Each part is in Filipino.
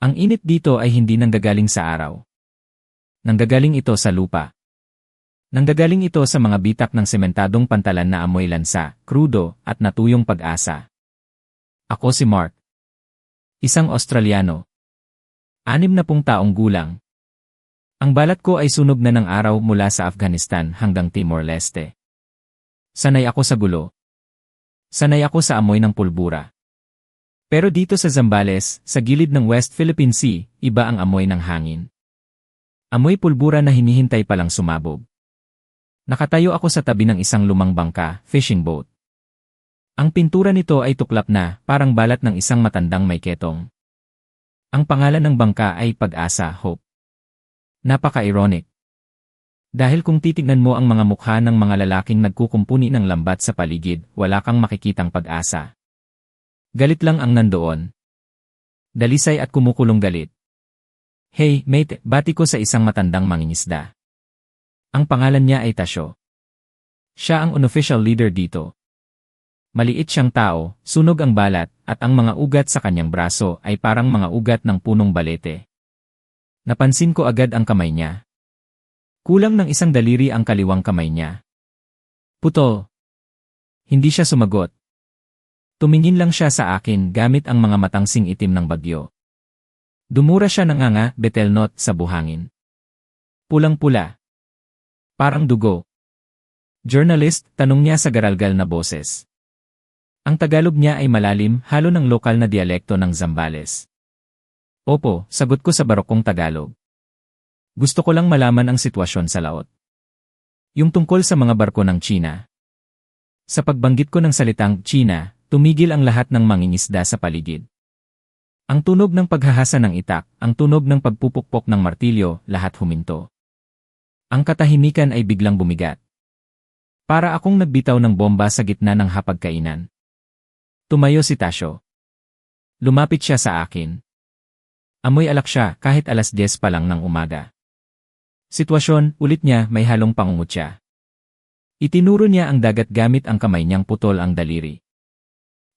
Ang init dito ay hindi nanggagaling sa araw. Nanggagaling ito sa lupa. Nanggagaling ito sa mga bitak ng sementadong pantalan na amoy lansa, krudo, at natuyong pag-asa. Ako si Mark. Isang Australiano. 60 taong gulang. Ang balat ko ay sunog na ng araw mula sa Afghanistan hanggang Timor-Leste. Sanay ako sa gulo. Sanay ako sa amoy ng pulbura. Pero dito sa Zambales, sa gilid ng West Philippine Sea, iba ang amoy ng hangin. Amoy pulbura na hinihintay palang sumabog. Nakatayo ako sa tabi ng isang lumang bangka, fishing boat. Ang pintura nito ay tuklap na, parang balat ng isang matandang may ketong. Ang pangalan ng bangka ay Pag-asa, Hope. Napaka-ironic. Dahil kung titignan mo ang mga mukha ng mga lalaking nagkukumpuni ng lambat sa paligid, wala kang makikitang pag-asa. Galit lang ang nandoon. Dalisay at kumukulong galit. Hey, mate, bati ko sa isang matandang mangingisda. Ang pangalan niya ay Tasyo. Siya ang unofficial leader dito. Maliit siyang tao, sunog ang balat, at ang mga ugat sa kanyang braso ay parang mga ugat ng punong balete. Napansin ko agad ang kamay niya. Kulang ng isang daliri ang kaliwang kamay niya. Putol. Hindi siya sumagot. Tumingin lang siya sa akin gamit ang mga matangsing itim ng bagyo. Dumura siya ng nganga, betelnot, sa buhangin. Pulang-pula. Parang dugo. Journalist, tanong niya sa garalgal na boses. Ang Tagalog niya ay malalim, halo ng lokal na dialekto ng Zambales. Opo, sagot ko sa barokong Tagalog. Gusto ko lang malaman ang sitwasyon sa laot. Yung tungkol sa mga barko ng China. Sa pagbanggit ko ng salitang China, tumigil ang lahat ng mangingisda sa paligid. Ang tunog ng paghahasa ng itak, ang tunog ng pagpupukpok ng martilyo, lahat huminto. Ang katahimikan ay biglang bumigat. Para akong nagbitaw ng bomba sa gitna ng hapagkainan. Tumayo si Tasyo. Lumapit siya sa akin. Amoy alak siya kahit 10:00 pa lang ng umaga. Sitwasyon, ulit niya, may halong pangungutya. Itinuro niya ang dagat gamit ang kamay niyang putol ang daliri.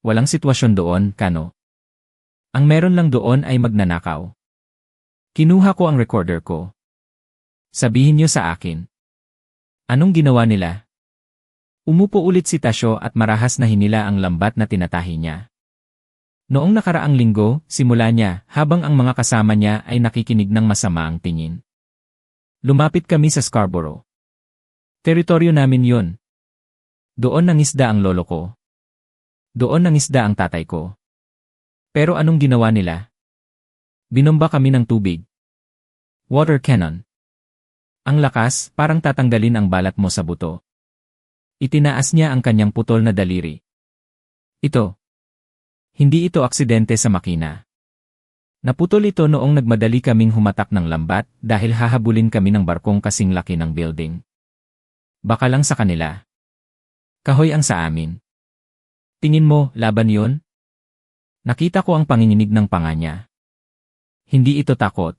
Walang sitwasyon doon, Kano. Ang meron lang doon ay magnanakaw. Kinuha ko ang recorder ko. Sabihin niyo sa akin. Anong ginawa nila? Umupo ulit si Tasyo at marahas na hinila ang lambat na tinatahi niya. Noong nakaraang linggo, simula niya, habang ang mga kasama niya ay nakikinig ng masama ang tingin. Lumapit kami sa Scarborough. Teritoryo namin yun. Doon nangisda ang lolo ko. Doon nangisda ang tatay ko. Pero anong ginawa nila? Binomba kami ng tubig. Water cannon. Ang lakas, parang tatanggalin ang balat mo sa buto. Itinaas niya ang kanyang putol na daliri. Ito. Hindi ito aksidente sa makina. Naputol ito noong nagmadali kaming humatak ng lambat dahil hahabulin kami ng barkong kasing laki ng building. Baka lang sa kanila. Kahoy ang sa amin. Tingin mo, laban yon? Nakita ko ang panginginig ng panga niya. Hindi ito takot.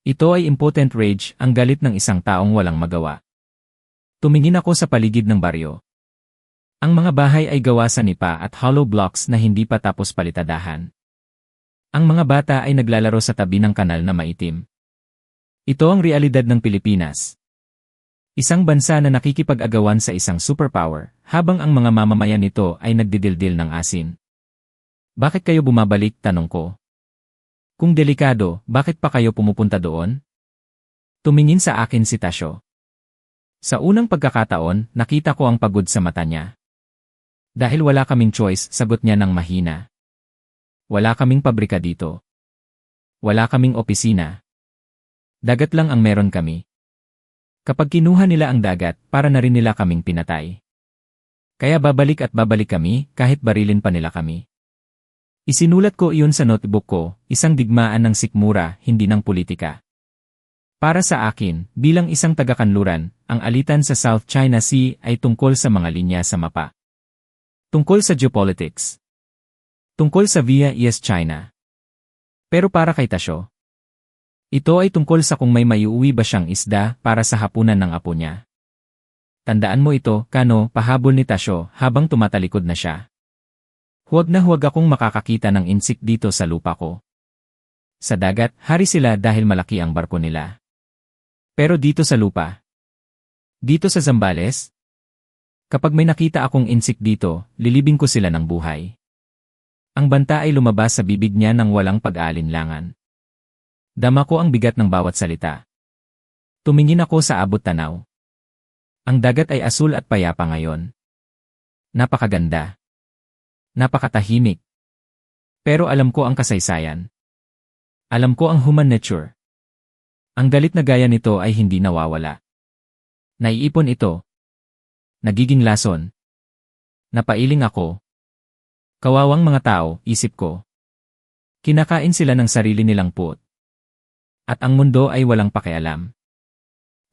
Ito ay impotent rage, ang galit ng isang taong walang magawa. Tumingin ako sa paligid ng baryo. Ang mga bahay ay gawa sa nipa at hollow blocks na hindi pa tapos palitadahan. Ang mga bata ay naglalaro sa tabi ng kanal na maitim. Ito ang realidad ng Pilipinas. Isang bansa na nakikipag-agawan sa isang superpower, habang ang mga mamamayan nito ay nagdidildil ng asin. Bakit kayo bumabalik, tanong ko. Kung delikado, bakit pa kayo pumupunta doon? Tumingin sa akin si Tasyo. Sa unang pagkakataon, nakita ko ang pagod sa mata niya. Dahil wala kaming choice, sagot niya ng mahina. Wala kaming pabrika dito. Wala kaming opisina. Dagat lang ang meron kami. Kapag kinuha nila ang dagat, para na rin nila kaming pinatay. Kaya babalik at babalik kami, kahit barilin pa nila kami. Isinulat ko iyon sa notebook ko, isang digmaan ng sikmura, hindi ng politika. Para sa akin, bilang isang taga-kanluran, ang alitan sa South China Sea ay tungkol sa mga linya sa mapa. Tungkol sa geopolitics. Tungkol sa Via East China. Pero para kay Tasyo, ito ay tungkol sa kung may maiuwi ba siyang isda para sa hapunan ng apo niya. Tandaan mo ito, Kano, pahabol ni Tasyo habang tumatalikod na siya. Huwag na huwag akong makakakita ng insik dito sa lupa ko. Sa dagat, hari sila dahil malaki ang barko nila. Pero dito sa lupa, dito sa Zambales, kapag may nakita akong insik dito, lilibing ko sila ng buhay. Ang banta ay lumabas sa bibig niya nang walang pag-aalinlangan. Dama ko ang bigat ng bawat salita. Tumingin ako sa abot tanaw. Ang dagat ay asul at payapa ngayon. Napakaganda. Napakatahimik. Pero alam ko ang kasaysayan. Alam ko ang human nature. Ang galit na gaya nito ay hindi nawawala. Naiipon ito. Nagiging lason. Napailing ako. Kawawang mga tao, isip ko. Kinakain sila ng sarili nilang puot. At ang mundo ay walang pakialam.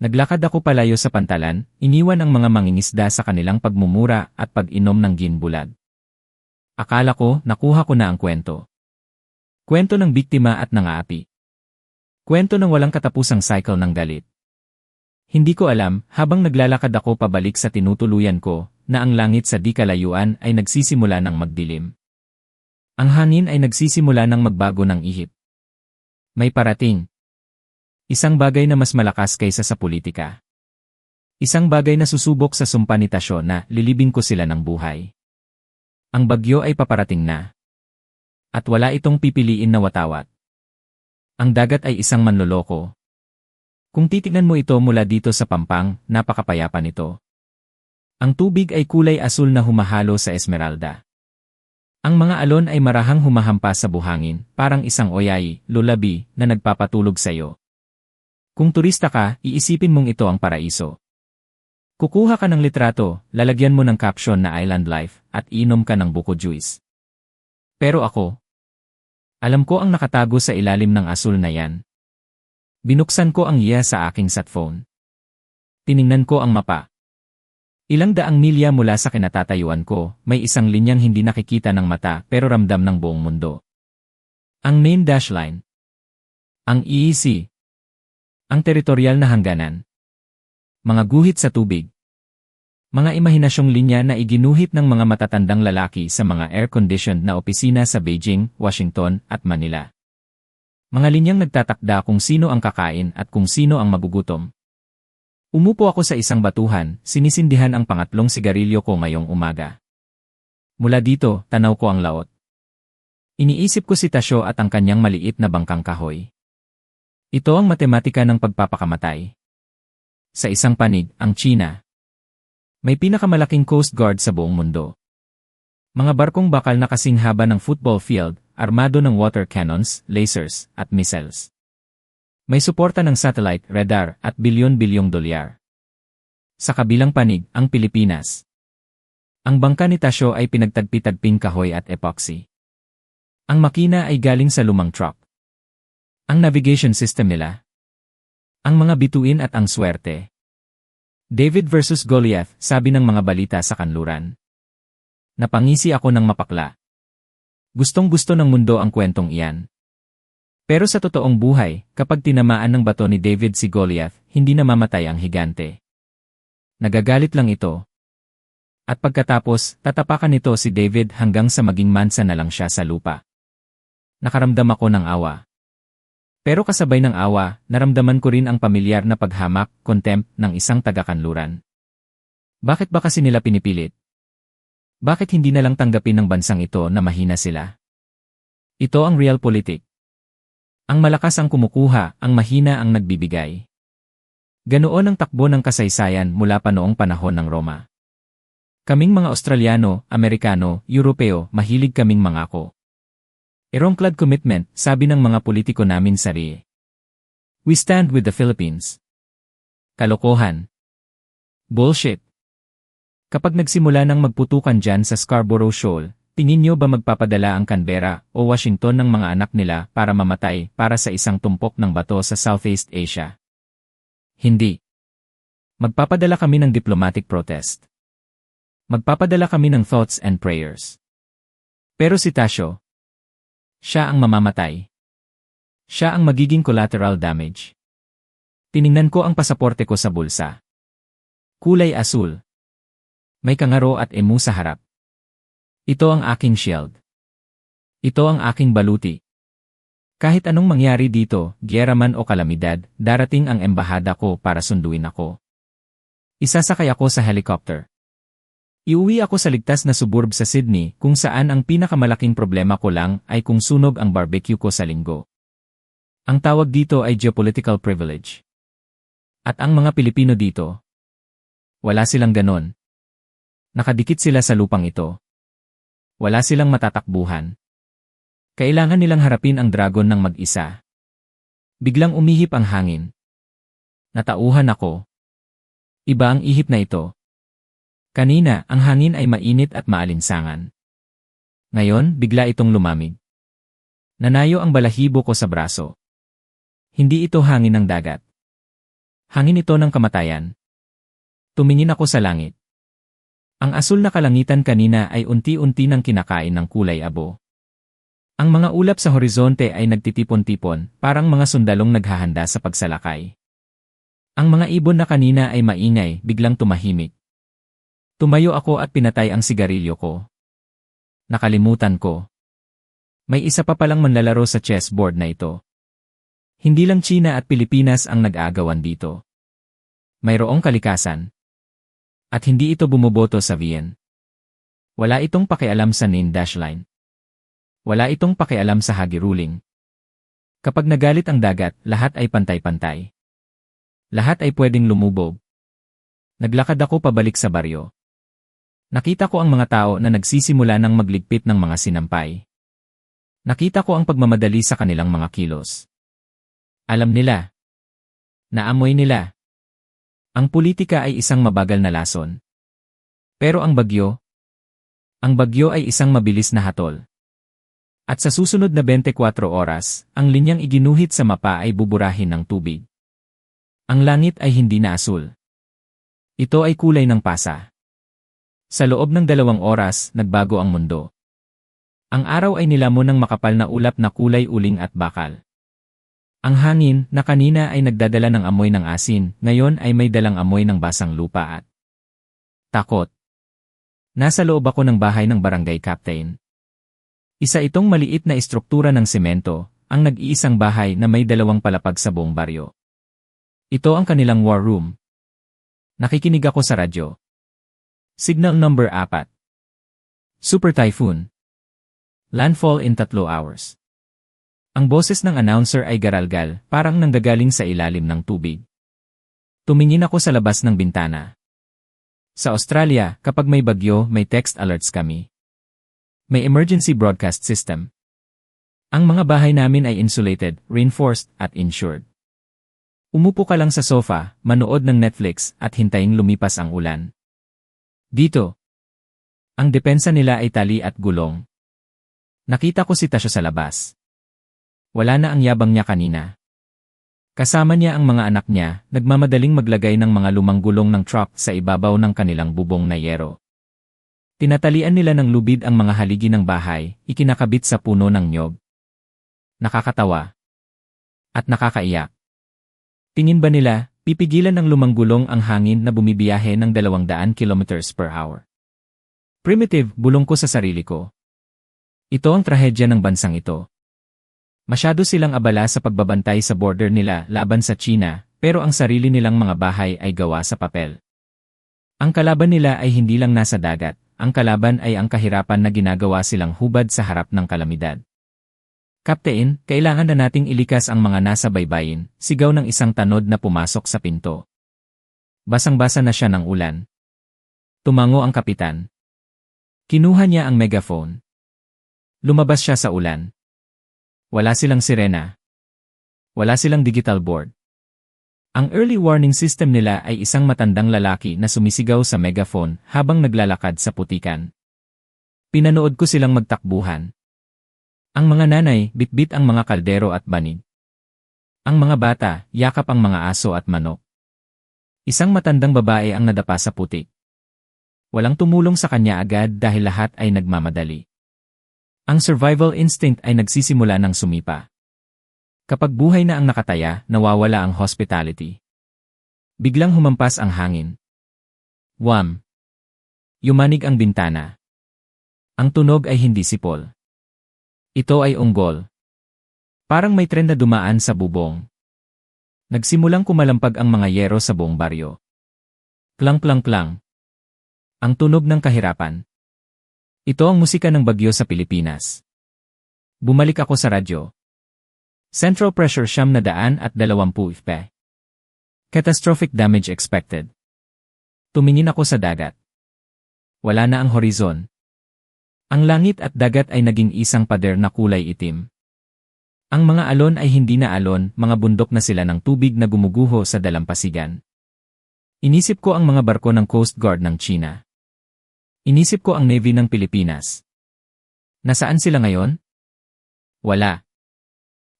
Naglakad ako palayo sa pantalan, iniwan ang mga mangingisda sa kanilang pagmumura at pag-inom ng ginbulag. Akala ko, nakuha ko na ang kwento. Kwento ng biktima at nangaapi. Kwento ng walang katapusang cycle ng galit. Hindi ko alam, habang naglalakad ako pabalik sa tinutuluyan ko, na ang langit sa di kalayuan ay nagsisimula ng magdilim. Ang hangin ay nagsisimula ng magbago ng ihip. May parating. Isang bagay na mas malakas kaysa sa politika. Isang bagay na susubok sa sumpa ni Tasyo na lilibing ko sila ng buhay. Ang bagyo ay paparating na. At wala itong pipiliin na watawat. Ang dagat ay isang manloloko. Kung titignan mo ito mula dito sa pampang, napakapayapa nito. Ang tubig ay kulay asul na humahalo sa esmeralda. Ang mga alon ay marahang humahampas sa buhangin, parang isang oyay, lulabi, na nagpapatulog sa iyo. Kung turista ka, iisipin mong ito ang paraiso. Kukuha ka ng litrato, lalagyan mo ng caption na Island Life, at inom ka ng buko juice. Pero ako, alam ko ang nakatago sa ilalim ng asul na yan. Binuksan ko ang iya sa aking satphone. Tiningnan ko ang mapa. Ilang daang milya mula sa kinatatayuan ko, may isang linyang hindi nakikita ng mata pero ramdam ng buong mundo. Ang main dash line. Ang EEC. Ang teritorial na hangganan. Mga guhit sa tubig. Mga imahinasyong linya na iginuhit ng mga matatandang lalaki sa mga air-conditioned na opisina sa Beijing, Washington, at Manila. Mga linyang nagtatakda kung sino ang kakain at kung sino ang magugutom. Umupo ako sa isang batuhan, sinisindihan ang pangatlong sigarilyo ko ngayong umaga. Mula dito, tanaw ko ang laot. Iniisip ko si Tasyo at ang kanyang maliit na bangkang kahoy. Ito ang matematika ng pagpapakamatay. Sa isang panig, ang China. May pinakamalaking coast guard sa buong mundo. Mga barkong bakal na kasing haba ng football field, armado ng water cannons, lasers, at missiles. May suporta ng satellite, radar, at bilyon-bilyong dolyar. Sa kabilang panig, ang Pilipinas. Ang bangka ni Tasyo ay pinagtagpi-tagping kahoy at epoxy. Ang makina ay galing sa lumang truck. Ang navigation system nila. Ang mga bituin at ang swerte. David versus Goliath, sabi ng mga balita sa kanluran. Napangisi ako ng mapakla. Gustong-gusto ng mundo ang kwentong iyan. Pero sa totoong buhay, kapag tinamaan ng bato ni David si Goliath, hindi namamatay ang higante. Nagagalit lang ito. At pagkatapos, tatapakan nito si David hanggang sa maging mansa na lang siya sa lupa. Nakaramdam ako ng awa. Pero kasabay ng awa, naramdaman ko rin ang pamilyar na paghamak, contempt ng isang taga-kanluran. Bakit ba kasi nila pinipilit? Bakit hindi na lang tanggapin ng bansang ito na mahina sila? Ito ang realpolitik. Ang malakas ang kumukuha, ang mahina ang nagbibigay. Ganoon ang takbo ng kasaysayan mula pa noong panahon ng Roma. Kaming mga Australiano, Amerikano, Europeo, mahilig kaming mangako. Ironclad commitment, sabi ng mga politiko namin sa RIE. We stand with the Philippines. Kalokohan. Bullshit. Kapag nagsimula ng magputukan dyan sa Scarborough Shoal, tingin nyo ba magpapadala ang Canberra o Washington ng mga anak nila para mamatay para sa isang tumpok ng bato sa Southeast Asia? Hindi. Magpapadala kami ng diplomatic protest. Magpapadala kami ng thoughts and prayers. Pero si Tasyo, siya ang mamamatay. Siya ang magiging collateral damage. Tiningnan ko ang pasaporte ko sa bulsa. Kulay asul. May kangaro at emu sa harap. Ito ang aking shield. Ito ang aking baluti. Kahit anong mangyari dito, giyera man o kalamidad, darating ang embahada ko para sunduin ako. Isasakay ako sa helicopter. Iuwi ako sa ligtas na suburb sa Sydney kung saan ang pinakamalaking problema ko lang ay kung sunog ang barbecue ko sa linggo. Ang tawag dito ay geopolitical privilege. At ang mga Pilipino dito, wala silang ganon. Nakadikit sila sa lupang ito. Wala silang matatakbuhan. Kailangan nilang harapin ang dragon ng mag-isa. Biglang umihip ang hangin. Natauhan ako. Iba ang ihip na ito. Kanina, ang hangin ay mainit at maalinsangan. Ngayon, bigla itong lumamig. Nanayo ang balahibo ko sa braso. Hindi ito hangin ng dagat. Hangin ito ng kamatayan. Tumingin ako sa langit. Ang asul na kalangitan kanina ay unti-unti nang kinakain ng kulay abo. Ang mga ulap sa horizonte ay nagtitipon-tipon, parang mga sundalong naghahanda sa pagsalakay. Ang mga ibon na kanina ay maingay, biglang tumahimik. Tumayo ako at pinatay ang sigarilyo ko. Nakalimutan ko. May isa pa palang manlalaro sa chessboard na ito. Hindi lang China at Pilipinas ang nag-aagawan dito. Mayroong kalikasan. At hindi ito bumoboto sa VN. Wala itong pakialam sa name-line. Wala itong pakialam sa hagi ruling. Kapag nagalit ang dagat, lahat ay pantay-pantay. Lahat ay pwedeng lumubog. Naglakad ako pabalik sa baryo. Nakita ko ang mga tao na nagsisimula ng magligpit ng mga sinampay. Nakita ko ang pagmamadali sa kanilang mga kilos. Alam nila. Naamoy nila. Ang politika ay isang mabagal na lason. Pero ang bagyo ay isang mabilis na hatol. At sa susunod na 24 oras, ang linyang iginuhit sa mapa ay buburahin ng tubig. Ang langit ay hindi na asul. Ito ay kulay ng pasa. Sa loob ng 2 oras, nagbago ang mundo. Ang araw ay nilamon ng makapal na ulap na kulay uling at bakal. Ang hangin, na kanina ay nagdadala ng amoy ng asin, ngayon ay may dalang amoy ng basang lupa at takot. Nasa loob ako ng bahay ng barangay captain. Isa itong maliit na istruktura ng semento, ang nag-iisang bahay na may 2 palapag sa buong baryo. Ito ang kanilang war room. Nakikinig ako sa radyo. Signal number 4. Super Typhoon. Landfall in 3 hours. Ang boses ng announcer ay garalgal, parang nanggagaling sa ilalim ng tubig. Tumingin ako sa labas ng bintana. Sa Australia, kapag may bagyo, may text alerts kami. May emergency broadcast system. Ang mga bahay namin ay insulated, reinforced, at insured. Umupo ka lang sa sofa, manood ng Netflix, at hintayin lumipas ang ulan. Dito, ang depensa nila ay tali at gulong. Nakita ko si Tasyo sa labas. Wala na ang yabang niya kanina. Kasama niya ang mga anak niya, nagmamadaling maglagay ng mga lumang gulong ng truck sa ibabaw ng kanilang bubong na yero. Tinatalian nila ng lubid ang mga haligi ng bahay, ikinakabit sa puno ng niyog. Nakakatawa. At nakakaiyak. Tingin ba nila, pipigilan ng lumang gulong ang hangin na bumibiyahe ng 200 km/h? Primitive, bulong ko sa sarili ko. Ito ang trahedya ng bansang ito. Masyado silang abala sa pagbabantay sa border nila laban sa China, pero ang sarili nilang mga bahay ay gawa sa papel. Ang kalaban nila ay hindi lang nasa dagat. Ang kalaban ay ang kahirapan na ginagawa silang hubad sa harap ng kalamidad. Kaptain, kailangan na nating ilikas ang mga nasa baybayin, sigaw ng isang tanod na pumasok sa pinto. Basang-basa na siya ng ulan. Tumango ang kapitan. Kinuha niya ang megaphone. Lumabas siya sa ulan. Wala silang sirena. Wala silang digital board. Ang early warning system nila ay isang matandang lalaki na sumisigaw sa megaphone habang naglalakad sa putikan. Pinanood ko silang magtakbuhan. Ang mga nanay, bitbit ang mga kaldero at banig. Ang mga bata, yakap ang mga aso at manok. Isang matandang babae ang nadapa sa putik. Walang tumulong sa kanya agad dahil lahat ay nagmamadali. Ang survival instinct ay nagsisimula ng sumipa. Kapag buhay na ang nakataya, nawawala ang hospitality. Biglang humampas ang hangin. Wham! Yumanig ang bintana. Ang tunog ay hindi sipol. Ito ay unggol. Parang may tren na dumaan sa bubong. Nagsimulang kumalampag ang mga yero sa buong baryo. Klang-klang-klang. Ang tunog ng kahirapan. Ito ang musika ng bagyo sa Pilipinas. Bumalik ako sa radyo. Central pressure 920 fp. Catastrophic damage expected. Tumingin ako sa dagat. Wala na ang horizon. Ang langit at dagat ay naging isang pader na kulay itim. Ang mga alon ay hindi na alon, mga bundok na sila ng tubig na gumuguho sa dalampasigan. Inisip ko ang mga barko ng Coast Guard ng China. Inisip ko ang Navy ng Pilipinas. Nasaan sila ngayon? Wala.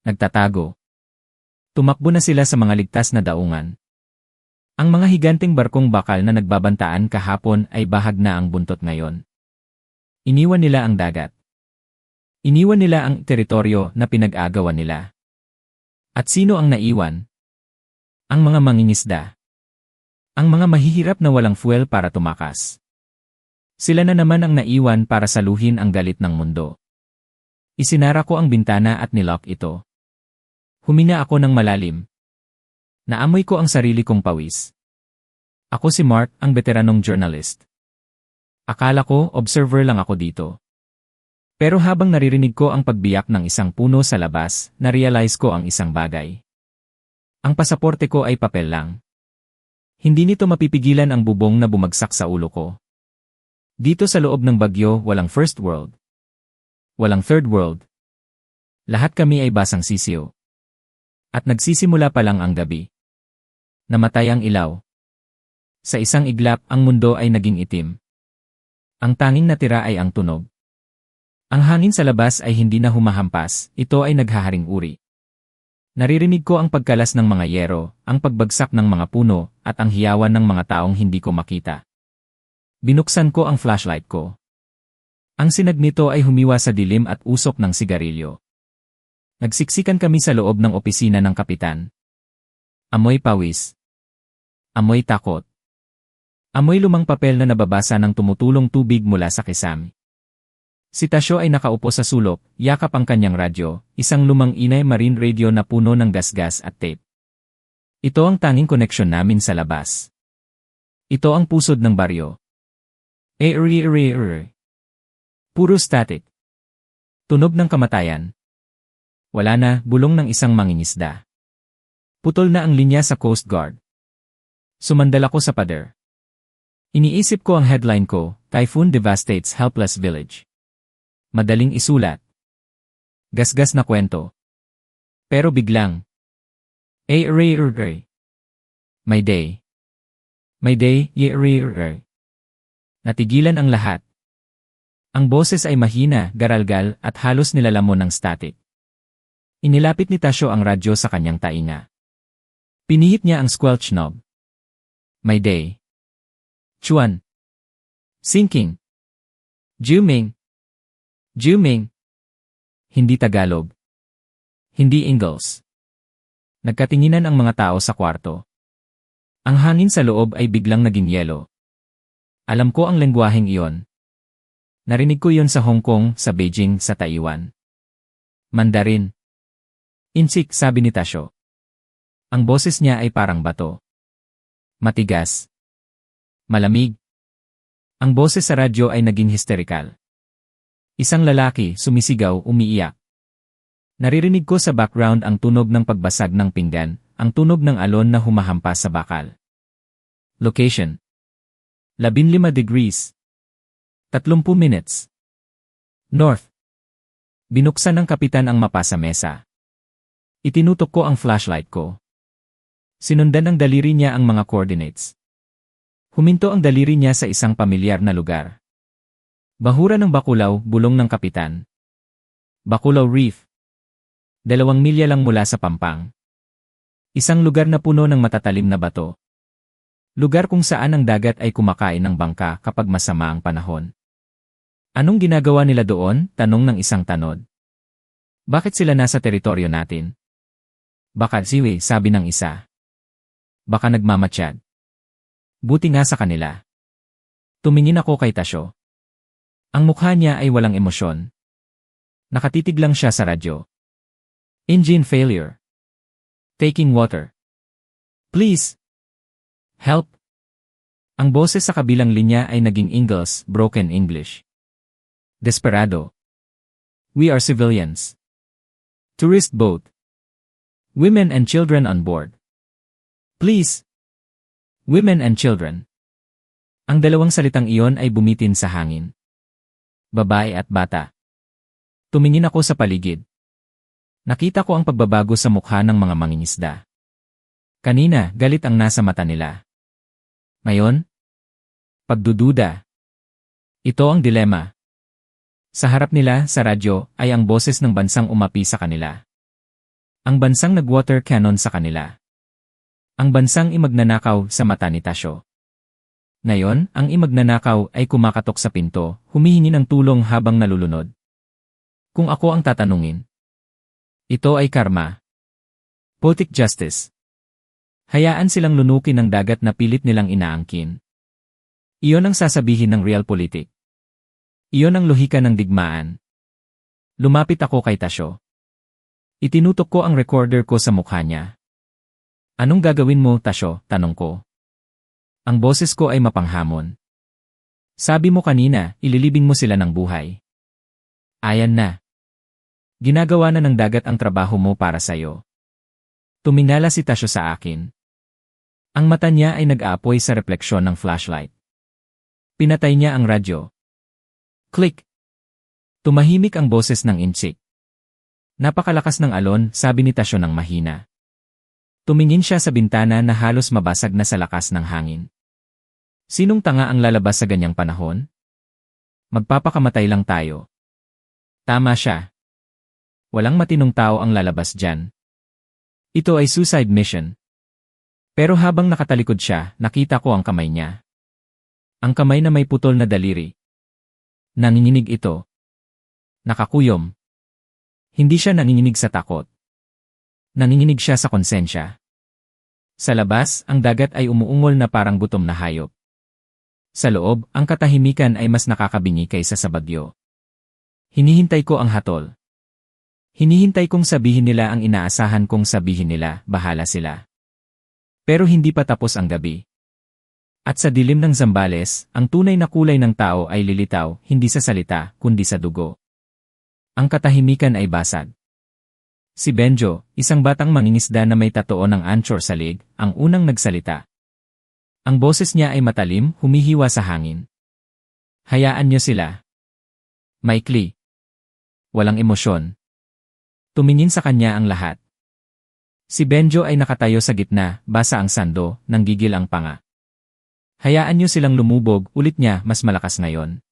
Nagtatago. Tumakbo na sila sa mga ligtas na daungan. Ang mga higanteng barkong bakal na nagbabantaan kahapon ay bahag na ang buntot ngayon. Iniwan nila ang dagat. Iniwan nila ang teritoryo na pinag-agawan nila. At sino ang naiwan? Ang mga mangingisda. Ang mga mahihirap na walang fuel para tumakas. Sila na naman ang naiwan para saluhin ang galit ng mundo. Isinara ko ang bintana at nilock ito. Humina ako ng malalim. Naamoy ko ang sarili kong pawis. Ako si Mark, ang veteranong journalist. Akala ko, observer lang ako dito. Pero habang naririnig ko ang pagbiyak ng isang puno sa labas, na-realize ko ang isang bagay. Ang pasaporte ko ay papel lang. Hindi nito mapipigilan ang bubong na bumagsak sa ulo ko. Dito sa loob ng bagyo, walang first world. Walang third world. Lahat kami ay basang sisiyo. At nagsisimula pa lang ang gabi. Namatay ang ilaw. Sa isang iglap, ang mundo ay naging itim. Ang tanging natira ay ang tunog. Ang hangin sa labas ay hindi na humahampas, ito ay naghaharing uri. Naririnig ko ang pagkalas ng mga yero, ang pagbagsak ng mga puno, at ang hiyawan ng mga taong hindi ko makita. Binuksan ko ang flashlight ko. Ang sinag nito ay humiwa sa dilim at usok ng sigarilyo. Nagsiksikan kami sa loob ng opisina ng kapitan. Amoy pawis. Amoy takot. Amoy lumang papel na nababasa ng tumutulong tubig mula sa kisame. Si Tasyo ay nakaupo sa sulok, yakap ang kanyang radyo, isang lumang Inay marine radio na puno ng gasgas at tape. Ito ang tanging koneksyon namin sa labas. Ito ang pusod ng baryo. Puro static. Tunog ng kamatayan. Wala na, bulong ng isang mangingisda. Putol na ang linya sa Coast Guard. Sumandal ako sa pader. Iniisip ko ang headline ko, Typhoon Devastates Helpless Village. Madaling isulat. Gasgas na kwento. Pero biglang. May day. May day, Natigilan ang lahat. Ang boses ay mahina, garalgal, at halos nilalamon ng static. Inilapit ni Tasyo ang radyo sa kanyang tainga. Pinihit niya ang squelch knob. May day. Chuan. Sinking. Juming. Juming. Hindi Tagalog. Hindi Ingles. Nagkatinginan ang mga tao sa kwarto. Ang hangin sa loob ay biglang naging yelo. Alam ko ang lengguwaheng iyon. Narinig ko iyon sa Hong Kong, sa Beijing, sa Taiwan. Mandarin. Insik, sabi ni Tasyo. Ang boses niya ay parang bato. Matigas. Malamig. Ang boses sa radyo ay naging hysterical. Isang lalaki, sumisigaw, umiiyak. Naririnig ko sa background ang tunog ng pagbasag ng pinggan, ang tunog ng alon na humahampas sa bakal. Location. 15 degrees. 30 minutes. North. Binuksan ng kapitan ang mapa sa mesa. Itinutok ko ang flashlight ko. Sinundan ng daliri niya ang mga coordinates. Huminto ang daliri niya sa isang pamilyar na lugar. Bahura ng Bakulao, bulong ng kapitan. Bakulao Reef. 2 milya lang mula sa Pampang. Isang lugar na puno ng matatalim na bato. Lugar kung saan ang dagat ay kumakain ng bangka kapag masama ang panahon. Anong ginagawa nila doon? Tanong ng isang tanod. Bakit sila nasa teritoryo natin? Baka siwe, sabi ng isa. Baka nagmamatsyad. Buti nga sa kanila. Tumingin ako kay Tasyo. Ang mukha niya ay walang emosyon. Nakatitig lang siya sa radyo. Engine failure. Taking water. Please. Help. Ang boses sa kabilang linya ay naging Ingles, broken English. Desperado. We are civilians. Tourist boat. Women and children on board. Please. Women and children. Ang dalawang salitang iyon ay bumitin sa hangin. Babae at bata. Tumingin ako sa paligid. Nakita ko ang pagbabago sa mukha ng mga mangingisda. Kanina, galit ang nasa mata nila. Ngayon, pagdududa. Ito ang dilema. Sa harap nila, sa radyo, ay ang boses ng bansang umapi sa kanila. Ang bansang nag-water cannon sa kanila. Ang bansang imagnanakaw sa mata ni Tasyo. Ngayon, ang imagnanakaw ay kumakatok sa pinto, humihingi ng tulong habang nalulunod. Kung ako ang tatanungin, ito ay karma. Poetic justice. Hayaan silang lunukin ng dagat na pilit nilang inaangkin. Iyon ang sasabihin ng realpolitik. Iyon ang lohika ng digmaan. Lumapit ako kay Tasyo. Itinutok ko ang recorder ko sa mukha niya. Anong gagawin mo, Tasyo? Tanong ko. Ang boses ko ay mapanghamon. Sabi mo kanina, ililibing mo sila ng buhay. Ayan na. Ginagawa na ng dagat ang trabaho mo para sa'yo. Tumingala si Tasyo sa akin. Ang mata niya ay nag-aapoy sa refleksyon ng flashlight. Pinatay niya ang radyo. Click! Tumahimik ang boses ng inchik. Napakalakas ng alon, sabi ni Tasyo ng mahina. Tumingin siya sa bintana na halos mabasag na sa lakas ng hangin. Sinong tanga ang lalabas sa ganyang panahon? Magpapakamatay lang tayo. Tama siya. Walang matinong tao ang lalabas dyan. Ito ay suicide mission. Pero habang nakatalikod siya, nakita ko ang kamay niya. Ang kamay na may putol na daliri. Nanginginig ito. Nakakuyom. Hindi siya nanginginig sa takot. Nanginginig siya sa konsensya. Sa labas, ang dagat ay umuungol na parang gutom na hayop. Sa loob, ang katahimikan ay mas nakakabingi kaysa sa bagyo. Hinihintay ko ang hatol. Hinihintay kong sabihin nila ang inaasahan kong sabihin nila, bahala sila. Pero hindi pa tapos ang gabi. At sa dilim ng Zambales, ang tunay na kulay ng tao ay lilitaw, hindi sa salita, kundi sa dugo. Ang katahimikan ay basag. Si Benjo, isang batang mangingisda na may tatoo ng anchor sa lig, ang unang nagsalita. Ang boses niya ay matalim, humihiwa sa hangin. Hayaan niyo sila. Maikli. Walang emosyon. Tumingin sa kanya ang lahat. Si Benjo ay nakatayo sa gitna, basa ang sando, nanggigil ang panga. Hayaan niyo silang lumubog, ulit niya, mas malakas ngayon.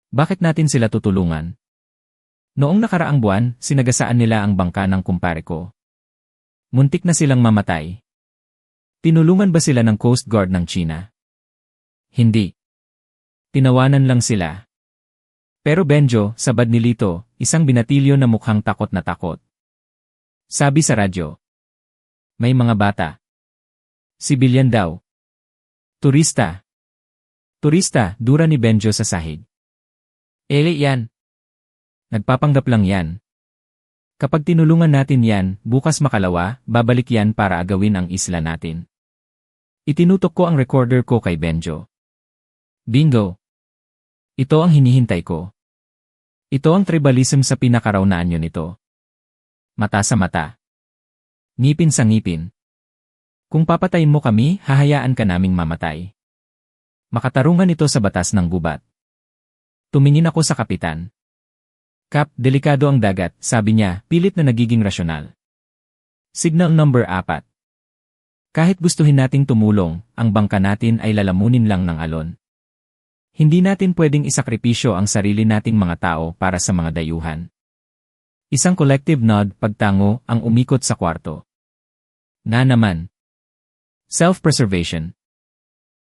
Bakit natin sila tutulungan? Noong nakaraang buwan, sinagasaan nila ang bangka ng kumpare ko. Muntik na silang mamatay. Tinulungan ba sila ng Coast Guard ng China? Hindi. Tinawanan lang sila. Pero Benjo, sabad ni Lito, isang binatilyo na mukhang takot na takot. Sabi sa radyo. May mga bata. Sibilyan daw. Turista. Turista, dura ni Benjo sa sahig. Yan. Nagpapanggap lang yan. Kapag tinulungan natin yan, bukas makalawa, babalik yan para agawin ang isla natin. Itinutok ko ang recorder ko kay Benjo. Bingo. Ito ang hinihintay ko. Ito ang tribalism sa pinakarawnaan nyo nito. Mata sa mata. Ngipin sa ngipin. Kung papatayin mo kami, hahayaan ka naming mamatay. Makatarungan ito sa batas ng gubat. Tumingin ako sa kapitan. Kap, delikado ang dagat, sabi niya, pilit na nagiging rasyonal. Signal number 4. Kahit gustuhin nating tumulong, ang bangka natin ay lalamunin lang ng alon. Hindi natin pwedeng isakripisyo ang sarili nating mga tao para sa mga dayuhan. Isang collective nod, pagtango, ang umikot sa kwarto. Na naman. Self-preservation.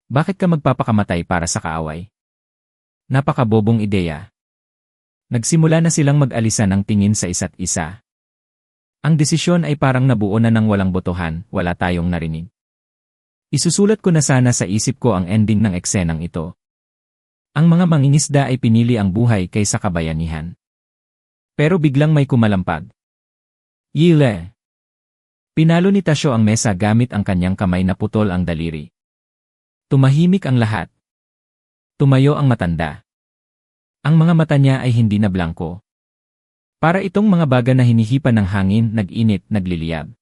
Bakit ka magpapakamatay para sa kaaway? Napakabobong ideya. Nagsimula na silang mag-alisan ng tingin sa isa't isa. Ang desisyon ay parang nabuo na ng walang botohan, wala tayong narinig. Isusulat ko na sana sa isip ko ang ending ng eksenang ito. Ang mga mangingisda ay pinili ang buhay kaysa kabayanihan. Pero biglang may kumalampag. Yile! Pinalo ni Tasyo ang mesa gamit ang kanyang kamay na putol ang daliri. Tumahimik ang lahat. Tumayo ang matanda. Ang mga mata niya ay hindi na blanko. Para itong mga baga na hinihipan ng hangin, nag-init, nagliliyab.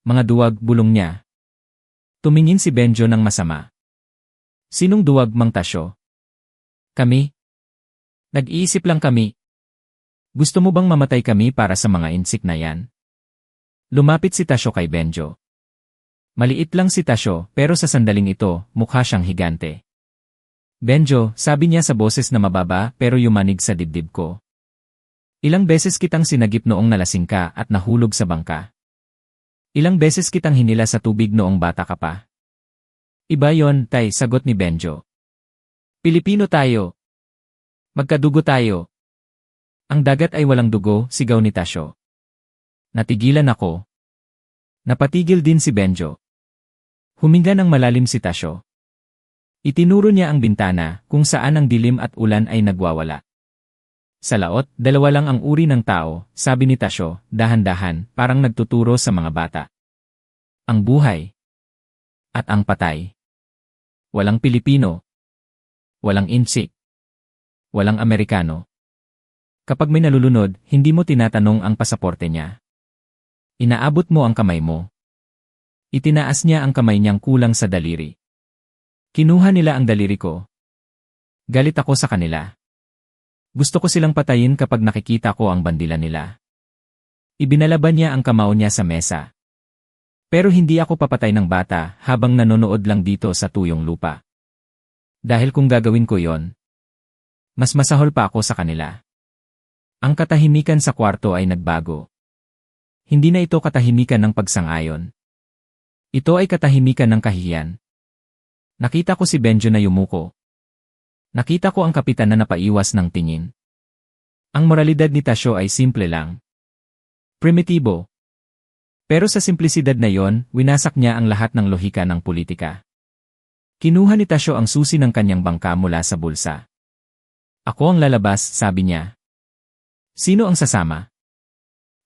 Mga duwag, bulong niya. Tumingin si Benjo ng masama. Sinong duwag, Mang Tasyo? Kami? Nag-iisip lang kami. Gusto mo bang mamatay kami para sa mga insik na yan? Lumapit si Tasyo kay Benjo. Maliit lang si Tasyo, pero sa sandaling ito, mukha siyang higante. Benjo, sabi niya sa boses na mababa pero yumanig sa dibdib ko. Ilang beses kitang sinagip noong nalasing ka at nahulog sa bangka. Ilang beses kitang hinila sa tubig noong bata ka pa. Iba yon, tay, sagot ni Benjo. Pilipino tayo. Magkadugo tayo. Ang dagat ay walang dugo, sigaw ni Tasyo. Natigilan ako. Napatigil din si Benjo. Huminga ng malalim si Tasyo. Itinuro niya ang bintana kung saan ang dilim at ulan ay nagwawala. Sa laot, dalawa lang ang uri ng tao, sabi ni Tasyo, dahan-dahan, parang nagtuturo sa mga bata. Ang buhay. At ang patay. Walang Pilipino. Walang insik. Walang Amerikano. Kapag may nalulunod, hindi mo tinatanong ang pasaporte niya. Inaabot mo ang kamay mo. Itinaas niya ang kamay niyang kulang sa daliri. Kinuha nila ang daliri ko. Galit ako sa kanila. Gusto ko silang patayin kapag nakikita ko ang bandila nila. Ibinalaban niya ang kamao niya sa mesa. Pero hindi ako papatay ng bata habang nanonood lang dito sa tuyong lupa. Dahil kung gagawin ko yon, mas masahol pa ako sa kanila. Ang katahimikan sa kwarto ay nagbago. Hindi na ito katahimikan ng pagsang-ayon. Ito ay katahimikan ng kahihiyan. Nakita ko si Benjo na yumuko. Nakita ko ang kapitan na napaiwas ng tingin. Ang moralidad ni Tasyo ay simple lang. Primitibo. Pero sa simplisidad na yon, winasak niya ang lahat ng lohika ng politika. Kinuha ni Tasyo ang susi ng kanyang bangka mula sa bulsa. Ako ang lalabas, sabi niya. Sino ang sasama?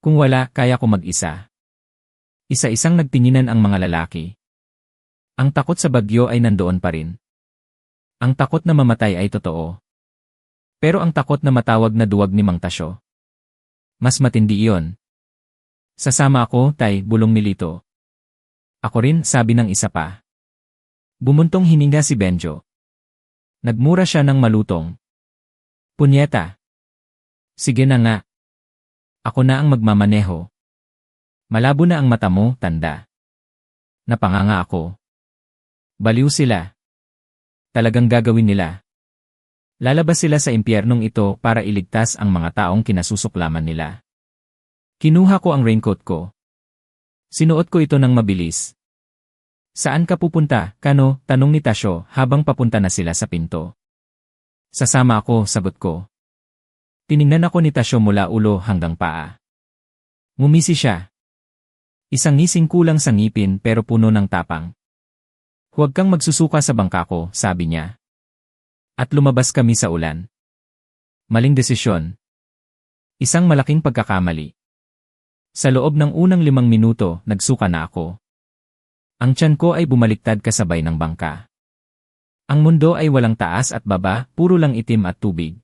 Kung wala, kaya ko mag-isa. Isa-isang nagtinginan ang mga lalaki. Ang takot sa bagyo ay nandoon pa rin. Ang takot na mamatay ay totoo. Pero ang takot na matawag na duwag ni Mang Tasyo, mas matindi iyon. Sasama ako, tay, bulong ni Lito. Ako rin, sabi ng isa pa. Bumuntong hininga si Benjo. Nagmura siya ng malutong. Punyeta. Sige na nga. Ako na ang magmamaneho. Malabo na ang mata mo, tanda. Napanganga ako. Baliw sila. Talagang gagawin nila. Lalabas sila sa impyernong ito para iligtas ang mga taong kinasusuklaman nila. Kinuha ko ang raincoat ko. Sinuot ko ito ng mabilis. Saan ka pupunta, Kano? Tanong ni Tasyo habang papunta na sila sa pinto. Sasama ako, sagot ko. Tiningnan ako ni Tasyo mula ulo hanggang paa. Ngumisi siya. Isang ngising kulang sa ngipin pero puno ng tapang. Huwag kang magsusuka sa bangka ko, sabi niya. At lumabas kami sa ulan. Maling desisyon. Isang malaking pagkakamali. Sa loob ng unang 5 minuto, nagsuka na ako. Ang tiyan ko ay bumaliktad kasabay ng bangka. Ang mundo ay walang taas at baba, puro lang itim at tubig.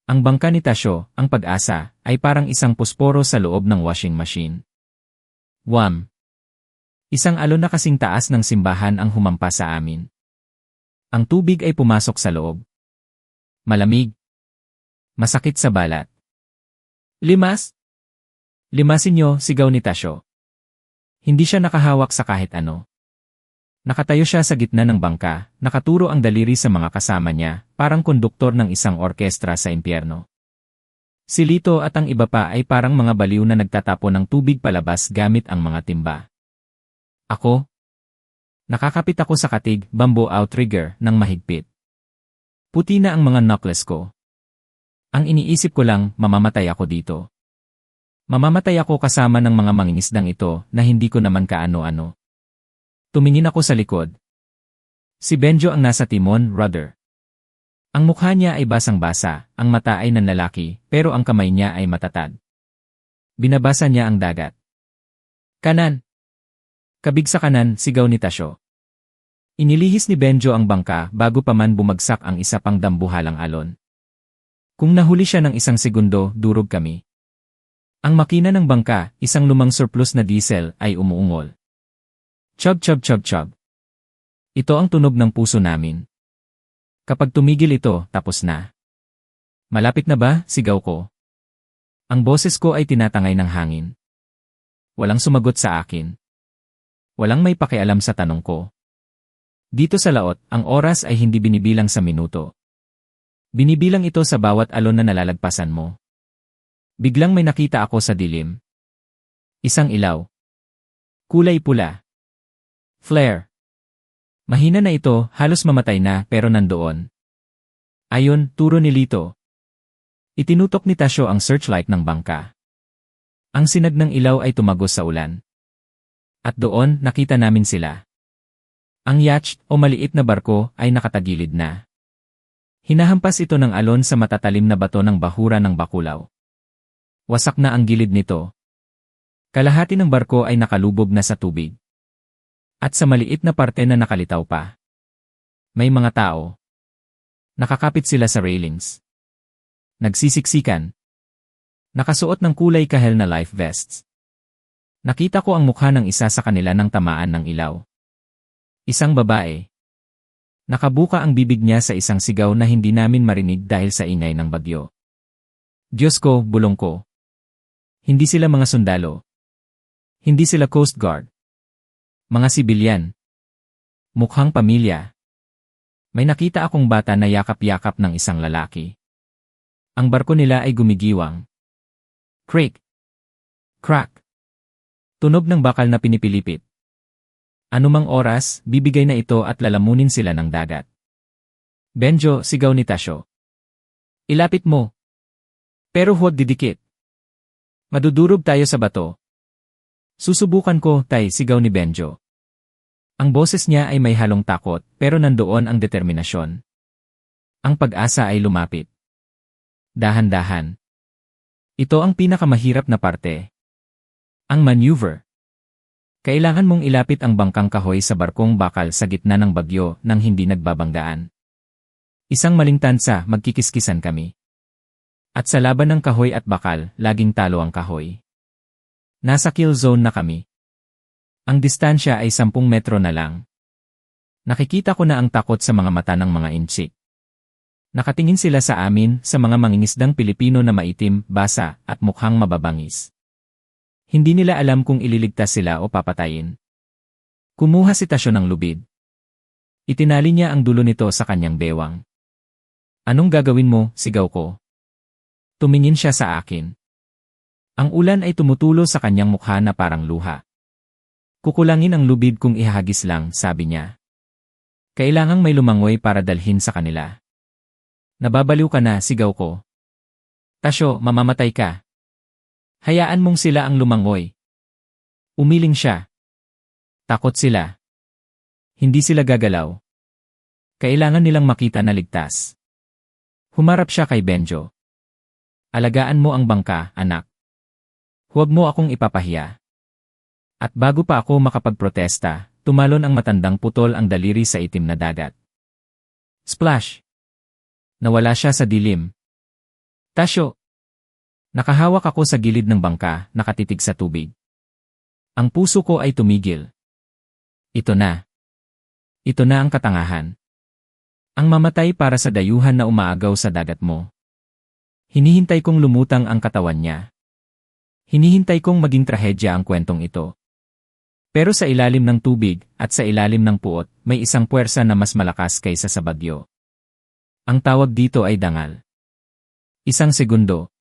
Ang bangka ni Tasyo, ang pag-asa, ay parang isang posporo sa loob ng washing machine. Wham! Isang alon na kasing taas ng simbahan ang humampa sa amin. Ang tubig ay pumasok sa loob. Malamig. Masakit sa balat. Limas! Limasin niyo, sigaw ni Tasyo. Hindi siya nakahawak sa kahit ano. Nakatayo siya sa gitna ng bangka, nakaturo ang daliri sa mga kasama niya, parang konduktor ng isang orkestra sa impyerno. Si Lito at ang iba pa ay parang mga baliw na nagtatapon ng tubig palabas gamit ang mga timba. Ako? Nakakapit ako sa katig, bamboo outrigger, ng mahigpit. Puti na ang mga knuckles ko. Ang iniisip ko lang, mamamatay ako dito. Mamamatay ako kasama ng mga mangingisdang ito na hindi ko naman kaano-ano. Tumingin ako sa likod. Si Benjo ang nasa timon, rudder. Ang mukha niya ay basang-basa, ang mata ay nanlalaki, pero ang kamay niya ay matatag. Binabasa niya ang dagat. Kanan! Kabig sa kanan, sigaw ni Tasyo. Inilihis ni Benjo ang bangka bago pa man bumagsak ang isa pang dambuhalang alon. Kung nahuli siya ng isang segundo, durog kami. Ang makina ng bangka, isang lumang surplus na diesel, ay umuungol. Chug chug chug chug. Ito ang tunog ng puso namin. Kapag tumigil ito, tapos na. Malapit na ba? Sigaw ko. Ang boses ko ay tinatangay ng hangin. Walang sumagot sa akin. Walang may pakialam sa tanong ko. Dito sa laot, ang oras ay hindi binibilang sa minuto. Binibilang ito sa bawat alon na nalalagpasan mo. Biglang may nakita ako sa dilim. Isang ilaw. Kulay pula. Flare. Mahina na ito, halos mamatay na, pero nandoon. Ayon, turo ni Lito. Itinutok ni Tasyo ang searchlight ng bangka. Ang sinag ng ilaw ay tumagos sa ulan. At doon, nakita namin sila. Ang yacht, o maliit na barko, ay nakatagilid na. Hinahampas ito ng alon sa matatalim na bato ng bahura ng Bakulao. Wasak na ang gilid nito. Kalahati ng barko ay nakalubog na sa tubig. At sa maliit na parte na nakalitaw pa. May mga tao. Nakakapit sila sa railings. Nagsisiksikan. Nakasuot ng kulay kahel na life vests. Nakita ko ang mukha ng isa sa kanila nang tamaan ng ilaw. Isang babae. Nakabuka ang bibig niya sa isang sigaw na hindi namin marinig dahil sa ingay ng bagyo. Diyos ko, bulong ko. Hindi sila mga sundalo. Hindi sila Coast Guard. Mga sibilyan. Mukhang pamilya. May nakita akong bata na yakap-yakap ng isang lalaki. Ang barko nila ay gumigiwang. Creak. Crack. Tunog ng bakal na pinipilipit. Anumang oras, bibigay na ito at lalamunin sila ng dagat. Benjo, sigaw ni Tasyo. Ilapit mo. Pero huwag didikit. Madudurog tayo sa bato. Susubukan ko, tay, sigaw ni Benjo. Ang boses niya ay may halong takot, pero nandoon ang determinasyon. Ang pag-asa ay lumapit. Dahan-dahan. Ito ang pinakamahirap na parte. Ang maneuver. Kailangan mong ilapit ang bangkang kahoy sa barkong bakal sa gitna ng bagyo nang hindi nagbabanggaan. Isang maling tansa, magkikiskisan kami. At sa laban ng kahoy at bakal, laging talo ang kahoy. Nasa kill zone na kami. Ang distansya ay 10 metro na lang. Nakikita ko na ang takot sa mga mata ng mga inchik. Nakatingin sila sa amin, sa mga mangingisdang Pilipino na maitim, basa, at mukhang mababangis. Hindi nila alam kung ililigtas sila o papatayin. Kumuha si Tasyo ng lubid. Itinali niya ang dulo nito sa kanyang bewang. Anong gagawin mo? Sigaw ko. Tumingin siya sa akin. Ang ulan ay tumutulo sa kanyang mukha na parang luha. Kukulangin ang lubid kung ihahagis lang, sabi niya. Kailangang may lumangoy para dalhin sa kanila. Nababaliw ka na, sigaw ko. Tasyo, mamamatay ka. Hayaan mong sila ang lumangoy. Umiling siya. Takot sila. Hindi sila gagalaw. Kailangan nilang makita na ligtas. Humarap siya kay Benjo. Alagaan mo ang bangka, anak. Huwag mo akong ipapahiya. At bago pa ako makapagprotesta, tumalon ang matandang putol ang daliri sa itim na dagat. Splash! Nawala siya sa dilim. Tasyo! Nakahawak ako sa gilid ng bangka, nakatitig sa tubig. Ang puso ko ay tumigil. Ito na. Ito na ang katangahan. Ang mamatay para sa dayuhan na umaagaw sa dagat mo. Hinihintay kong lumutang ang katawan niya. Hinihintay kong maging trahedya ang kwentong ito. Pero sa ilalim ng tubig at sa ilalim ng puot, may isang puwersa na mas malakas kaysa sa bagyo. Ang tawag dito ay dangal. 1 segundo.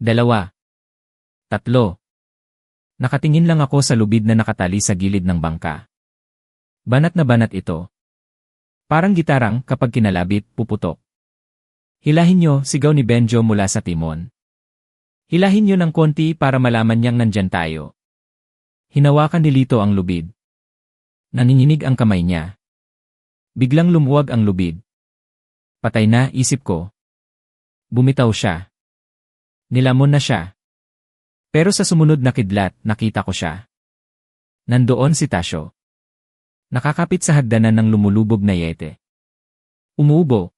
2. 3. Nakatingin lang ako sa lubid na nakatali sa gilid ng bangka. Banat na banat ito. Parang gitarang kapag kinalabit, puputok. Hilahin niyo, sigaw ni Benjo mula sa timon. Hilahin niyo ng konti para malaman niyang nandyan tayo. Hinawakan ni Lito ang lubid. Nanginginig ang kamay niya. Biglang lumuwag ang lubid. Patay na, isip ko. Bumitaw siya. Nilamon na siya. Pero sa sumunod na kidlat, nakita ko siya. Nandoon si Tasyo. Nakakapit sa hagdanan ng lumulubog na yete. Umuubo.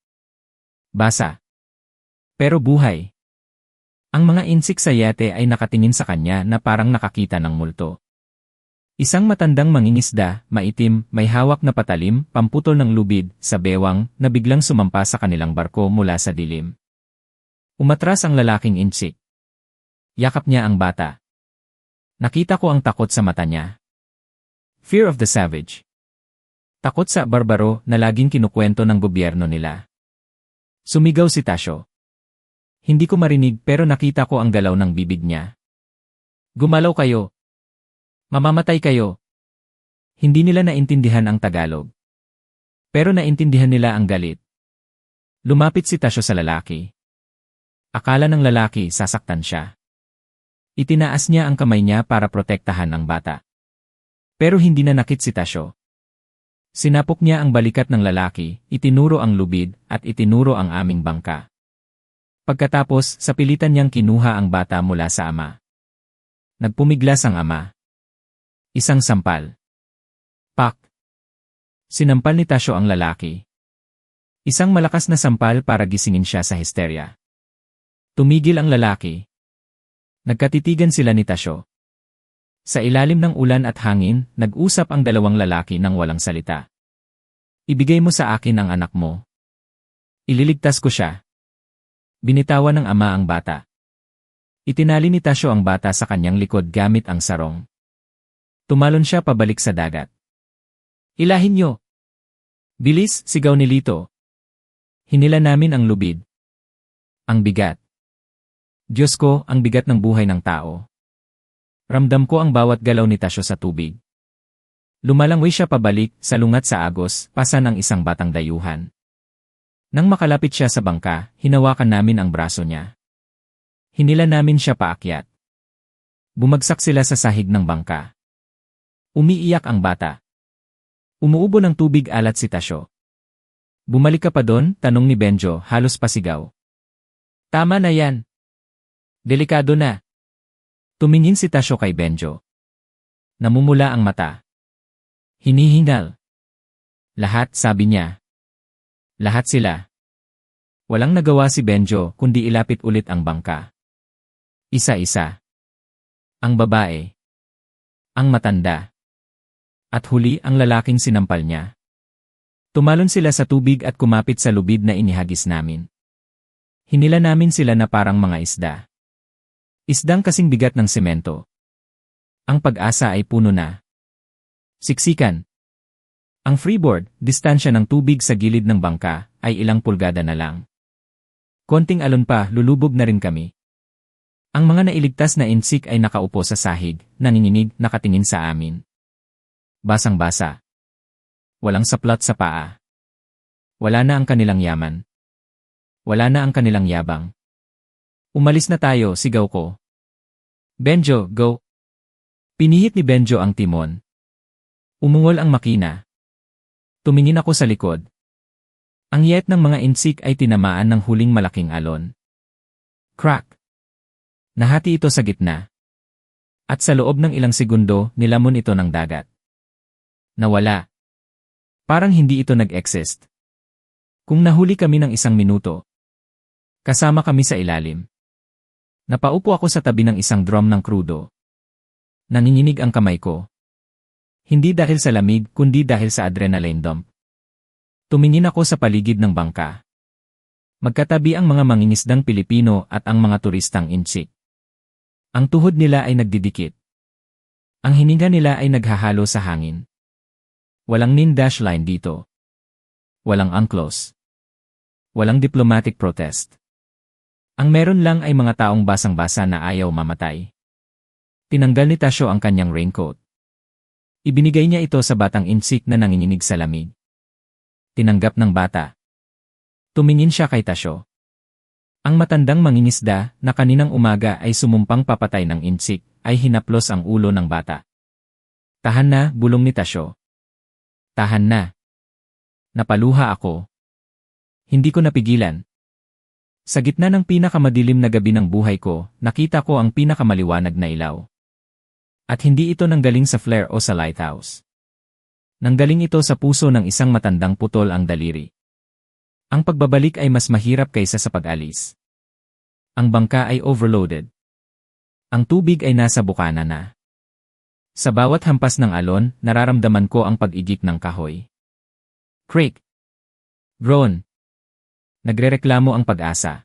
Basa. Pero buhay. Ang mga insik sa yete ay nakatingin sa kanya na parang nakakita ng multo. Isang matandang mangingisda, maitim, may hawak na patalim, pamputol ng lubid, sa bewang, na biglang sumampa sa kanilang barko mula sa dilim. Umatras ang lalaking insik. Yakap niya ang bata. Nakita ko ang takot sa mata niya. Fear of the savage. Takot sa barbaro na laging kinukwento ng gobyerno nila. Sumigaw si Tasyo. Hindi ko marinig pero nakita ko ang galaw ng bibig niya. Gumalaw kayo. Mamamatay kayo. Hindi nila naintindihan ang Tagalog. Pero naintindihan nila ang galit. Lumapit si Tasyo sa lalaki. Akala ng lalaki sasaktan siya. Itinaas niya ang kamay niya para protektahan ang bata. Pero hindi nanakit si Tasyo. Sinapok niya ang balikat ng lalaki, itinuro ang lubid, at itinuro ang aming bangka. Pagkatapos, sa pilitan niyang kinuha ang bata mula sa ama. Nagpumiglas ang ama. Isang sampal. Pak! Sinampal ni Tasyo ang lalaki. Isang malakas na sampal para gisingin siya sa histerya. Tumigil ang lalaki. Nagkatitigan sila ni Tasyo. Sa ilalim ng ulan at hangin, nag-usap ang dalawang lalaki ng walang salita. Ibigay mo sa akin ang anak mo. Ililigtas ko siya. Binitawan ng ama ang bata. Itinali ni Tasyo ang bata sa kanyang likod gamit ang sarong. Tumalon siya pabalik sa dagat. Ilahin niyo! Bilis, sigaw ni Lito. Hinila namin ang lubid. Ang bigat. Diyos ko, ang bigat ng buhay ng tao. Ramdam ko ang bawat galaw ni Tasyo sa tubig. Lumalangoy siya pabalik, salungat sa agos, pasa ng isang batang dayuhan. Nang makalapit siya sa bangka, hinawakan namin ang braso niya. Hinila namin siya paakyat. Bumagsak sila sa sahig ng bangka. Umiiyak ang bata. Umuubo ng tubig alat si Tasyo. Bumalik ka pa doon, tanong ni Benjo, halos pasigaw. Tama na yan. Delikado na. Tumingin si Tasyo kay Benjo. Namumula ang mata. Hinihingal. Lahat, sabi niya. Lahat sila. Walang nagawa si Benjo kundi ilapit ulit ang bangka. Isa-isa. Ang babae. Ang matanda. At huli ang lalaking sinampal niya. Tumalon sila sa tubig at kumapit sa lubid na inihagis namin. Hinila namin sila na parang mga isda. Isdang kasing bigat ng semento. Ang pag-asa ay puno na. Siksikan. Ang freeboard, distansya ng tubig sa gilid ng bangka, ay ilang pulgada na lang. Konting alon pa, lulubog na rin kami. Ang mga nailigtas na insik ay nakaupo sa sahig, nanginginig, nakatingin sa amin. Basang-basa. Walang saplat sa paa. Wala na ang kanilang yaman. Wala na ang kanilang yabang. Umalis na tayo, sigaw ko. Benjo, go! Pinihit ni Benjo ang timon. Umungol ang makina. Tumingin ako sa likod. Ang yet ng mga insik ay tinamaan ng huling malaking alon. Crack! Nahati ito sa gitna. At sa loob ng ilang segundo, nilamon ito ng dagat. Nawala. Parang hindi ito nag-exist. Kung nahuli kami ng 1 minuto, kasama kami sa ilalim. Napaupo ako sa tabi ng isang drum ng krudo. Nanginginig ang kamay ko. Hindi dahil sa lamig, kundi dahil sa adrenaline dump. Tumingin ako sa paligid ng bangka. Magkatabi ang mga mangingisdang Pilipino at ang mga turistang insik. Ang tuhod nila ay nagdidikit. Ang hininga nila ay naghahalo sa hangin. Walang nin-dash line dito. Walang UNCLOS. Walang diplomatic protest. Ang meron lang ay mga taong basang-basa na ayaw mamatay. Tinanggal ni Tasyo ang kanyang raincoat. Ibinigay niya ito sa batang insik na nanginginig sa lamig. Tinanggap ng bata. Tumingin siya kay Tasyo. Ang matandang mangingisda na kaninang umaga ay sumumpang papatay ng insik ay hinaplos ang ulo ng bata. Tahan na, bulong ni Tasyo. Tahan na. Napaluha ako. Hindi ko napigilan. Sa gitna ng pinakamadilim na gabi ng buhay ko, nakita ko ang pinakamaliwanag na ilaw. At hindi ito nanggaling sa flare o sa lighthouse. Nanggaling ito sa puso ng isang matandang putol ang daliri. Ang pagbabalik ay mas mahirap kaysa sa pag-alis. Ang bangka ay overloaded. Ang tubig ay nasa bukana na. Sa bawat hampas ng alon, nararamdaman ko ang pag-igik ng kahoy. Creak. Groan. Nagrereklamo ang pag-asa.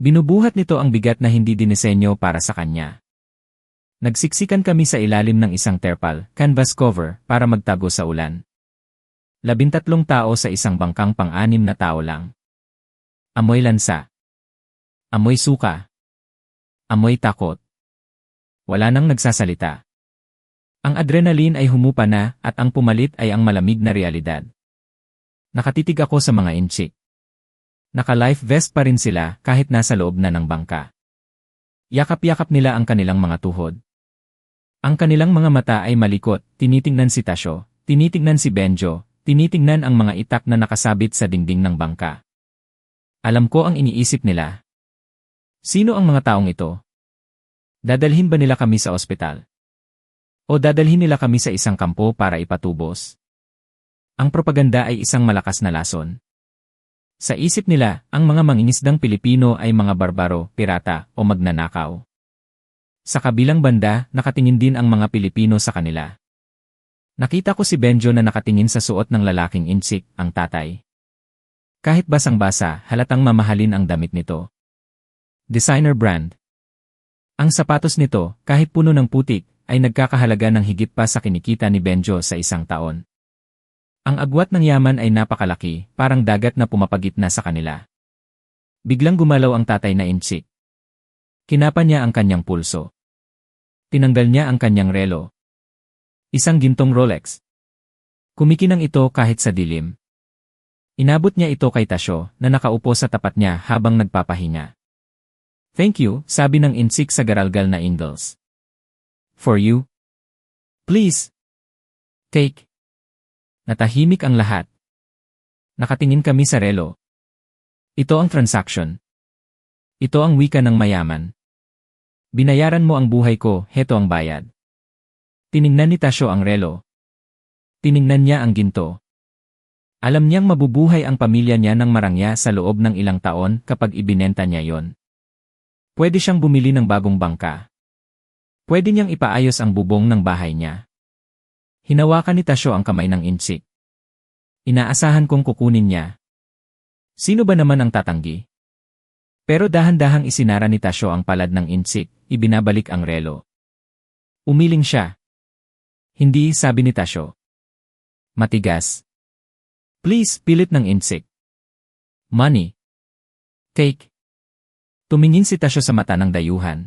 Binubuhat nito ang bigat na hindi dinisenyo para sa kanya. Nagsiksikan kami sa ilalim ng isang terpal, canvas cover, para magtago sa ulan. 13 tao sa isang bangkang pang-anim na tao lang. Amoy lansa. Amoy suka. Amoy takot. Wala nang nagsasalita. Ang adrenaline ay humupa na at ang pumalit ay ang malamig na realidad. Nakatitig ako sa mga inchik. Naka-life vest pa rin sila kahit nasa loob na ng bangka. Yakap-yakap nila ang kanilang mga tuhod. Ang kanilang mga mata ay malikot, tinitingnan si Tasyo, tinitingnan si Benjo, tinitingnan ang mga itak na nakasabit sa dingding ng bangka. Alam ko ang iniisip nila. Sino ang mga taong ito? Dadalhin ba nila kami sa ospital? O dadalhin nila kami sa isang kampo para ipatubos? Ang propaganda ay isang malakas na lason. Sa isip nila, ang mga mangingisdang Pilipino ay mga barbaro, pirata, o magnanakaw. Sa kabilang banda, nakatingin din ang mga Pilipino sa kanila. Nakita ko si Benjo na nakatingin sa suot ng lalaking inchik, ang tatay. Kahit basang-basa, halatang mamahalin ang damit nito. Designer brand. Ang sapatos nito, kahit puno ng putik, ay nagkakahalaga ng higit pa sa kinikita ni Benjo sa isang taon. Ang agwat ng yaman ay napakalaki, parang dagat na pumapagitna sa kanila. Biglang gumalaw ang tatay na inchik. Kinapa niya ang kanyang pulso. Tinanggal niya ang kanyang relo. Isang gintong Rolex. Kumikinang ito kahit sa dilim. Inabot niya ito kay Tasyo na nakaupo sa tapat niya habang nagpapahinga. Thank you, sabi ng inchik sa garalgal na Ingles. For you? Please. Take. Natahimik ang lahat. Nakatingin kami sa relo. Ito ang transaction. Ito ang wika ng mayaman. Binayaran mo ang buhay ko, heto ang bayad. Tiningnan ni Tasyo ang relo. Tiningnan niya ang ginto. Alam niyang mabubuhay ang pamilya niya ng marangya sa loob ng ilang taon kapag ibinenta niya yon. Pwede siyang bumili ng bagong bangka. Pwede niyang ipaayos ang bubong ng bahay niya. Hinawakan ni Tasyo ang kamay ng inchik. Inaasahan kong kukunin niya. Sino ba naman ang tatanggi? Pero dahan-dahang isinara ni Tasyo ang palad ng inchik, ibinabalik ang relo. Umiling siya. Hindi, sabi ni Tasyo. Matigas. Please, pilit ng inchik. Money. Take. Tumingin si Tasyo sa mata ng dayuhan.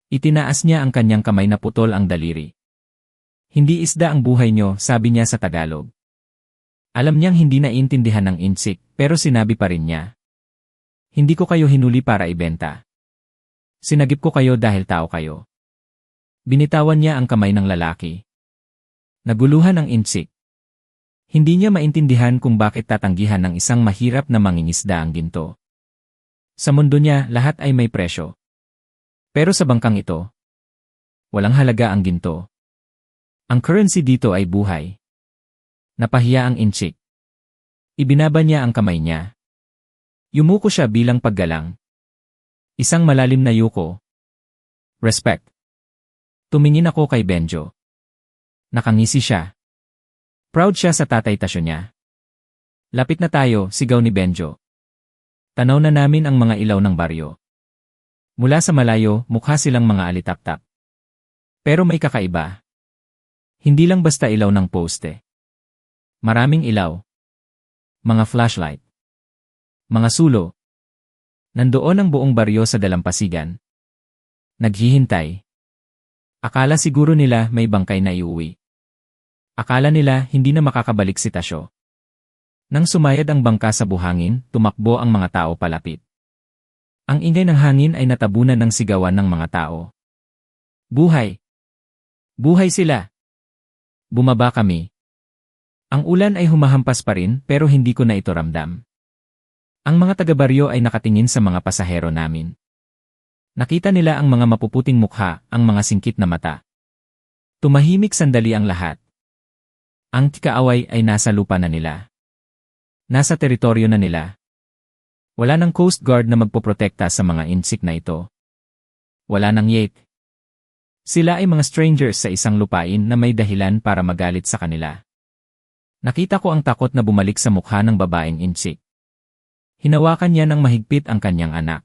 Itinaas niya ang kanyang kamay na putol ang daliri. Hindi isda ang buhay niyo, sabi niya sa Tagalog. Alam niyang hindi naiintindihan ng inchik, pero sinabi pa rin niya. Hindi ko kayo hinuli para ibenta. Sinagip ko kayo dahil tao kayo. Binitawan niya ang kamay ng lalaki. Naguluhan ang inchik. Hindi niya maintindihan kung bakit tatanggihan ng isang mahirap na mangingisda ang ginto. Sa mundo niya, lahat ay may presyo. Pero sa bangkang ito, walang halaga ang ginto. Ang currency dito ay buhay. Napahiya ang inchik. Ibinaba niya ang kamay niya. Yumuko siya bilang paggalang. Isang malalim na yuko. Respect. Tumingin ako kay Benjo. Nakangisi siya. Proud siya sa tatay Tasyo niya. Lapit na tayo, sigaw ni Benjo. Tanaw na namin ang mga ilaw ng baryo. Mula sa malayo, mukha silang mga alitap-tap. Pero may kakaiba. Hindi lang basta ilaw ng poste. Maraming ilaw. Mga flashlight. Mga sulo. Nandoon ang buong baryo sa dalampasigan. Naghihintay. Akala siguro nila may bangkay na iuwi. Akala nila hindi na makakabalik si Tasyo. Nang sumayad ang bangka sa buhangin, tumakbo ang mga tao palapit. Ang ingay ng hangin ay natabunan ng sigawan ng mga tao. Buhay! Buhay sila! Bumaba kami. Ang ulan ay humahampas pa rin pero hindi ko na ito ramdam. Ang mga taga-baryo ay nakatingin sa mga pasahero namin. Nakita nila ang mga mapuputing mukha, ang mga singkit na mata. Tumahimik sandali ang lahat. Ang kaaway ay nasa lupa na nila. Nasa teritoryo na nila. Wala ng Coast Guard na magpoprotekta sa mga insik na ito. Wala ng yate. Sila ay mga strangers sa isang lupain na may dahilan para magalit sa kanila. Nakita ko ang takot na bumalik sa mukha ng babaeng insik. Hinawakan niya ng mahigpit ang kanyang anak.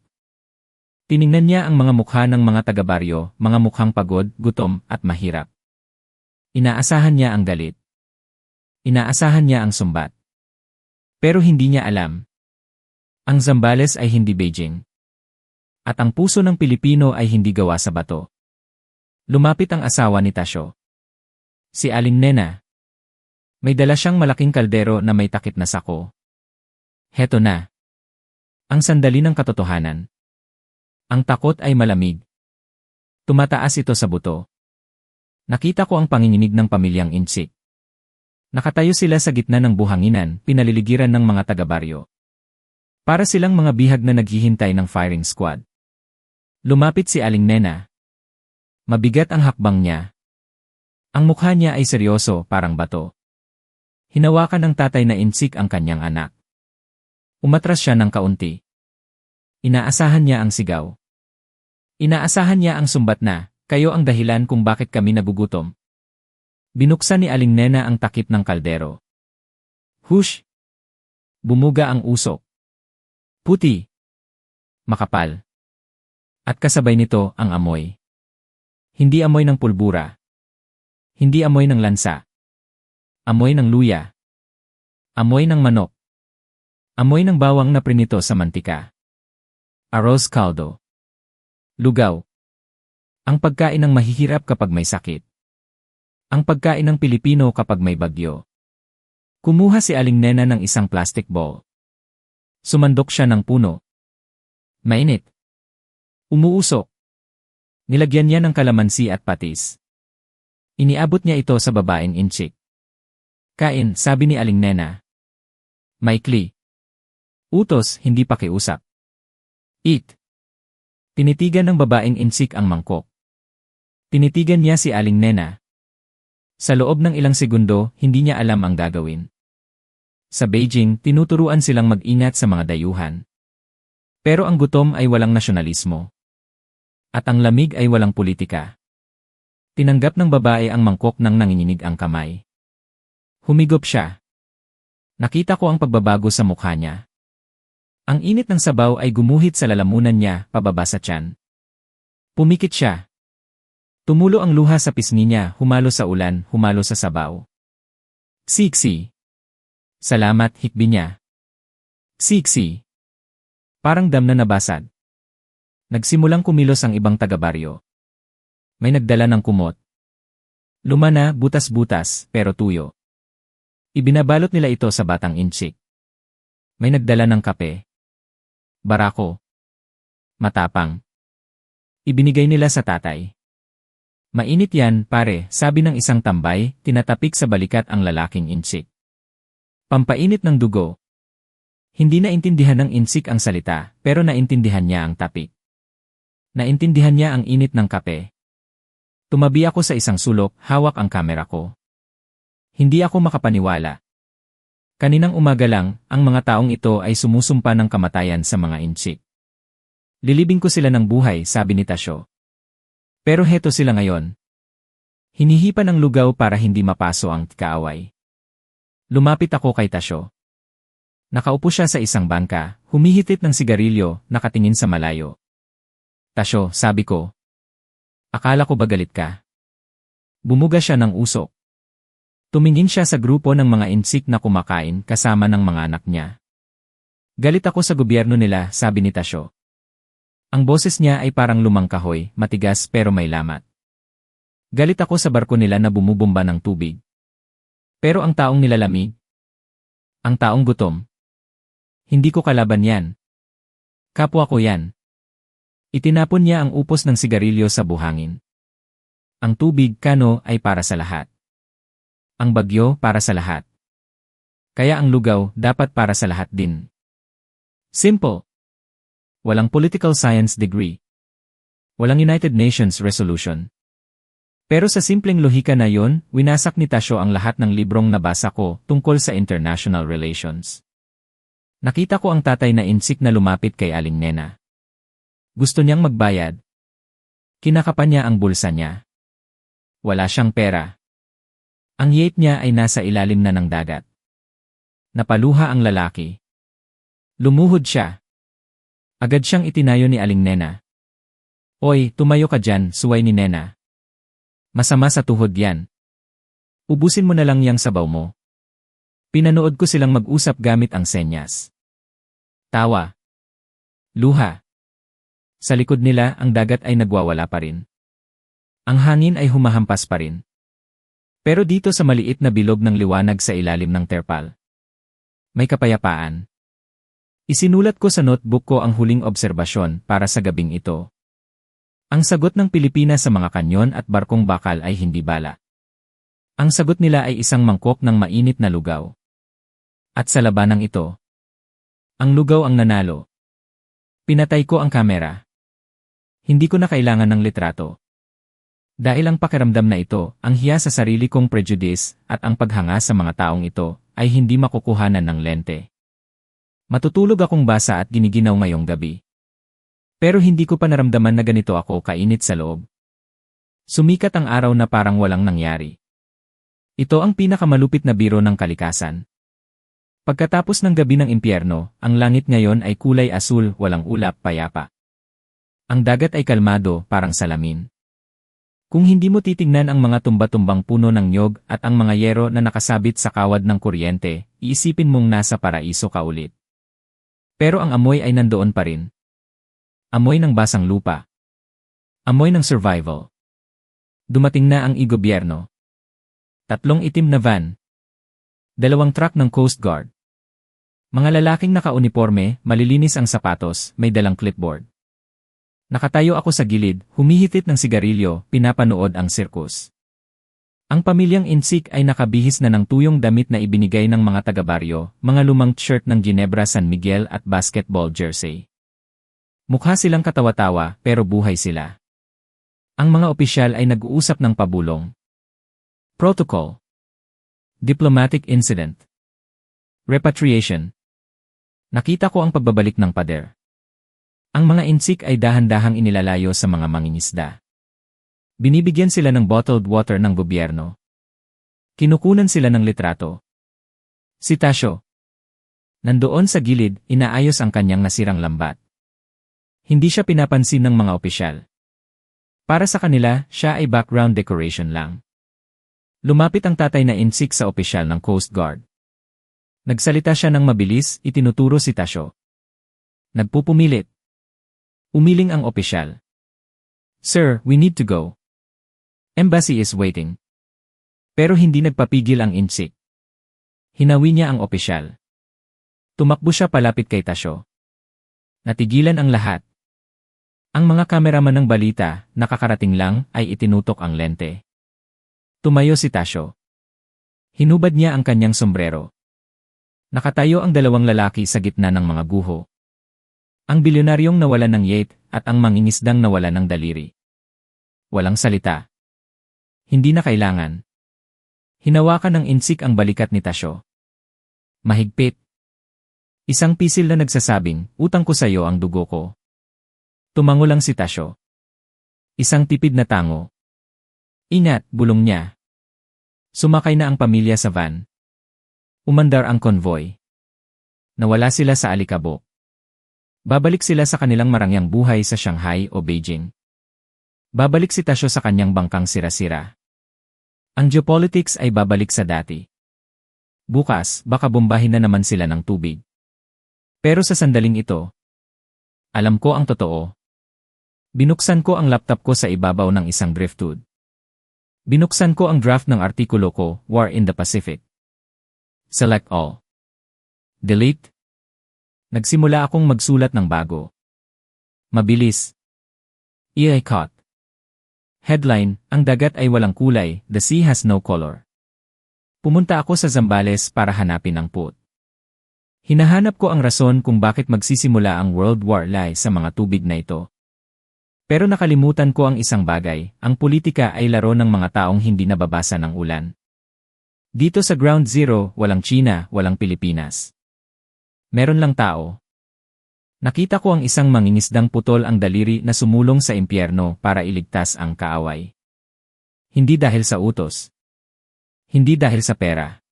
Tiningnan niya ang mga mukha ng mga taga-baryo, mga mukhang pagod, gutom, at mahirap. Inaasahan niya ang galit. Inaasahan niya ang sumbat. Pero hindi niya alam. Ang Zambales ay hindi Beijing. At ang puso ng Pilipino ay hindi gawa sa bato. Lumapit ang asawa ni Tasyo. Si Aling Nena. May dala siyang malaking kaldero na may takip na sako. Heto na. Ang sandali ng katotohanan. Ang takot ay malamig. Tumataas ito sa buto. Nakita ko ang panginginig ng pamilyang insik. Nakatayo sila sa gitna ng buhanginan, pinaliligiran ng mga taga-baryo. Para silang mga bihag na naghihintay ng firing squad. Lumapit si Aling Nena. Mabigat ang hakbang niya. Ang mukha niya ay seryoso, parang bato. Hinawakan ng tatay na insik ang kanyang anak. Umatras siya ng kaunti. Inaasahan niya ang sigaw. Inaasahan niya ang sumbat na, kayo ang dahilan kung bakit kami nagugutom. Binuksan ni Aling Nena ang takip ng kaldero. Hush! Bumuga ang usok. Puti. Makapal. At kasabay nito ang amoy. Hindi amoy ng pulbura. Hindi amoy ng lansa. Amoy ng luya. Amoy ng manok. Amoy ng bawang na prinito sa mantika. Arroz caldo. Lugaw. Ang pagkain ng mahihirap kapag may sakit. Ang pagkain ng Pilipino kapag may bagyo. Kumuha si Aling Nena ng isang plastic ball. Sumandok siya ng puno. Mainit. Umuusok. Nilagyan niya ng kalamansi at patis. Iniabot niya ito sa babaeng insik. Kain, sabi ni Aling Nena. Maikli. Utos, hindi pakiusap. Eat. Tinitigan ng babaeng insik ang mangkok. Tinitigan niya si Aling Nena. Sa loob ng ilang segundo, hindi niya alam ang gagawin. Sa Beijing, tinuturuan silang mag-ingat sa mga dayuhan. Pero ang gutom ay walang nasyonalismo. At ang lamig ay walang politika. Tinanggap ng babae ang mangkok nang nanginginig ang kamay. Humigop siya. Nakita ko ang pagbabago sa mukha niya. Ang init ng sabaw ay gumuhit sa lalamunan niya, pababa sa tiyan. Pumikit siya. Tumulo ang luha sa pisngi niya, humalo sa ulan, humalo sa sabaw. Siksi. Salamat, hikbi niya. Siksi. Parang dam na nabasag. Nagsimulang kumilos ang ibang taga-baryo. May nagdala ng kumot. Lumana, butas-butas, pero tuyo. Ibinabalot nila ito sa batang insik. May nagdala ng kape. Barako. Matapang. Ibinigay nila sa tatay. Mainit yan, pare, sabi ng isang tambay, tinatapik sa balikat ang lalaking insik. Pampainit ng dugo. Hindi naintindihan ng insik ang salita, pero naintindihan niya ang tapik. Naintindihan niya ang init ng kape. Tumabi ako sa isang sulok, hawak ang kamera ko. Hindi ako makapaniwala. Kaninang umaga lang, ang mga taong ito ay sumusumpa ng kamatayan sa mga insik. Lilibing ko sila ng buhay, sabi ni Tasyo. Pero heto sila ngayon. Hinihipan ng lugaw para hindi mapaso ang kaaway. Lumapit ako kay Tasyo. Nakaupo siya sa isang bangka, humihitit ng sigarilyo, nakatingin sa malayo. Tasyo, sabi ko. Akala ko ba galit ka? Bumuga siya ng usok. Tumingin siya sa grupo ng mga insik na kumakain kasama ng mga anak niya. Galit ako sa gobyerno nila, sabi ni Tasyo. Ang boses niya ay parang lumang kahoy, matigas pero may lamat. Galit ako sa barko nila na bumubomba ng tubig. Pero ang taong nilalamig? Ang taong gutom? Hindi ko kalaban yan. Kapwa ko yan. Itinapon niya ang upos ng sigarilyo sa buhangin. Ang tubig, kano, ay para sa lahat. Ang bagyo para sa lahat. Kaya ang lugaw dapat para sa lahat din. Simple. Walang political science degree. Walang United Nations resolution. Pero sa simpleng lohika na yon, winasak ni Tasyo ang lahat ng librong nabasa ko tungkol sa international relations. Nakita ko ang tatay na insik na lumapit kay Aling Nena. Gusto niyang magbayad. Kinakapan niya ang bulsa niya. Wala siyang pera. Ang yacht niya ay nasa ilalim na ng dagat. Napaluha ang lalaki. Lumuhod siya. Agad siyang itinayo ni Aling Nena. Oy, tumayo ka dyan, suway ni Nena. Masama sa tuhod yan. Ubusin mo na lang yang sabaw mo. Pinanood ko silang mag-usap gamit ang senyas. Tawa. Luha. Sa likod nila ang dagat ay nagwawala pa rin. Ang hangin ay humahampas pa rin. Pero dito sa maliit na bilog ng liwanag sa ilalim ng terpal, may kapayapaan. Isinulat ko sa notebook ko ang huling obserbasyon para sa gabing ito. Ang sagot ng Pilipinas sa mga kanyon at barkong bakal ay hindi bala. Ang sagot nila ay isang mangkok ng mainit na lugaw. At sa labanang ito, ang lugaw ang nanalo. Pinatay ko ang kamera. Hindi ko na kailangan ng litrato. Dahil ang pakiramdam na ito, ang hiya sa sarili kong prejudice at ang paghanga sa mga taong ito, ay hindi makukuhanan ng lente. Matutulog akong basa at giniginaw ngayong gabi. Pero hindi ko pa naramdaman na ganito ako kainit sa loob. Sumikat ang araw na parang walang nangyari. Ito ang pinakamalupit na biro ng kalikasan. Pagkatapos ng gabi ng impyerno, ang langit ngayon ay kulay asul, walang ulap, payapa. Ang dagat ay kalmado, parang salamin. Kung hindi mo titingnan ang mga tumba-tumbang puno ng nyog at ang mga yero na nakasabit sa kawad ng kuryente, iisipin mong nasa paraiso ka ulit. Pero ang amoy ay nandoon pa rin. Amoy ng basang lupa. Amoy ng survival. Dumating na ang i-gobyerno. 3 itim na van. 2 truck ng Coast Guard. Mga lalaking naka-uniforme, malilinis ang sapatos, may dalang clipboard. Nakatayo ako sa gilid, humihitit ng sigarilyo, pinapanood ang circus. Ang pamilyang Insik ay nakabihis na ng tuyong damit na ibinigay ng mga taga-baryo, mga lumang shirt ng Ginebra San Miguel at basketball jersey. Mukha silang katawa-tawa, pero buhay sila. Ang mga opisyal ay nag-uusap ng pabulong. Protocol. Diplomatic incident. Repatriation. Nakita ko ang pagbabalik ng pader. Ang mga Insik ay dahan-dahang inilalayo sa mga mangingisda. Binibigyan sila ng bottled water ng gobyerno. Kinukunan sila ng litrato. Si Tasyo. Nandoon sa gilid, inaayos ang kanyang nasirang lambat. Hindi siya pinapansin ng mga opisyal. Para sa kanila, siya ay background decoration lang. Lumapit ang tatay na Insik sa opisyal ng Coast Guard. Nagsalita siya ng mabilis, itinuturo si Tasyo. Nagpupumilit. Umiling ang opisyal. Sir, we need to go. Embassy is waiting. Pero hindi nagpapigil ang Insik. Hinawi niya ang opisyal. Tumakbo siya palapit kay Tasyo. Natigilan ang lahat. Ang mga kameraman ng balita, nakakarating lang, ay itinutok ang lente. Tumayo si Tasyo. Hinubad niya ang kanyang sombrero. Nakatayo ang 2 lalaki sa gitna ng mga guho. Ang bilyonaryong nawalan ng yacht at ang mangingisdang nawalan ng daliri. Walang salita. Hindi na kailangan. Hinawakan ng Insik ang balikat ni Tasyo. Mahigpit. Isang pisil na nagsasabing, utang ko sa iyo ang dugo ko. Tumango lang si Tasyo. Isang tipid na tango. Ingat, bulong niya. Sumakay na ang pamilya sa van. Umandar ang konvoy. Nawala sila sa alikabok. Babalik sila sa kanilang marangyang buhay sa Shanghai o Beijing. Babalik si Tasyo sa kanyang bangkang sira-sira. Ang geopolitics ay babalik sa dati. Bukas, baka bombahin na naman sila ng tubig. Pero sa sandaling ito, alam ko ang totoo. Binuksan ko ang laptop ko sa ibabaw ng isang driftwood. Binuksan ko ang draft ng artikulo ko, War in the Pacific. Select all. Delete. Nagsimula akong magsulat ng bago. Mabilis. EI caught. Headline, ang dagat ay walang kulay, the sea has no color. Pumunta ako sa Zambales para hanapin ang puot. Hinahanap ko ang rason kung bakit magsisimula ang World War II sa mga tubig na ito. Pero nakalimutan ko ang isang bagay, ang politika ay laro ng mga taong hindi nababasa ng ulan. Dito sa Ground Zero, walang China, walang Pilipinas. Meron lang tao. Nakita ko ang isang mangingisdang putol ang daliri na sumulong sa impyerno para iligtas ang kaaway. Hindi dahil sa utos. Hindi dahil sa pera.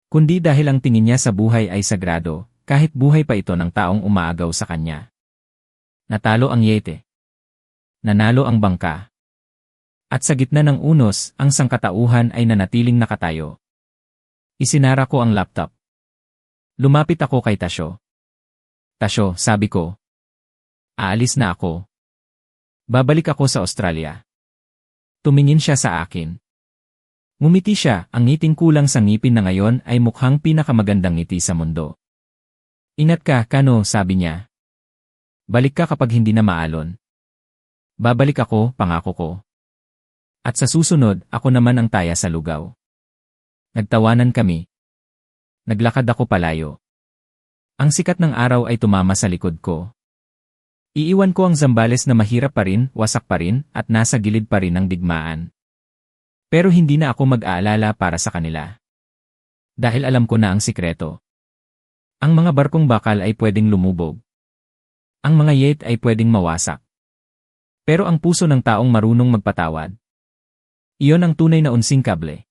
Kundi dahil ang tingin niya sa buhay ay sagrado, kahit buhay pa ito ng taong umaagaw sa kanya. Natalo ang Yete. Nanalo ang bangka. At sa gitna ng unos, ang sangkatauhan ay nanatiling nakatayo. Isinara ko ang laptop. Lumapit ako kay Tasyo. Tasyo, sabi ko. Aalis na ako. Babalik ako sa Australia. Tumingin siya sa akin. Ngumiti siya, ang ngiting kulang sa ngipin na ngayon ay mukhang pinakamagandang ngiti sa mundo. Ingat ka, Kano, sabi niya. Balik ka kapag hindi na maalon. Babalik ako, pangako ko. At sa susunod, ako naman ang taya sa lugaw. Nagtawanan kami. Naglakad ako palayo. Ang sikat ng araw ay tumama sa likod ko. Iiwan ko ang Zambales na mahirap pa rin, wasak pa rin, at nasa gilid pa rin ng digmaan. Pero hindi na ako mag-aalala para sa kanila. Dahil alam ko na ang sikreto. Ang mga barkong bakal ay pwedeng lumubog. Ang mga yate ay pwedeng mawasak. Pero ang puso ng taong marunong magpatawad. Iyon ang tunay na unsing kable.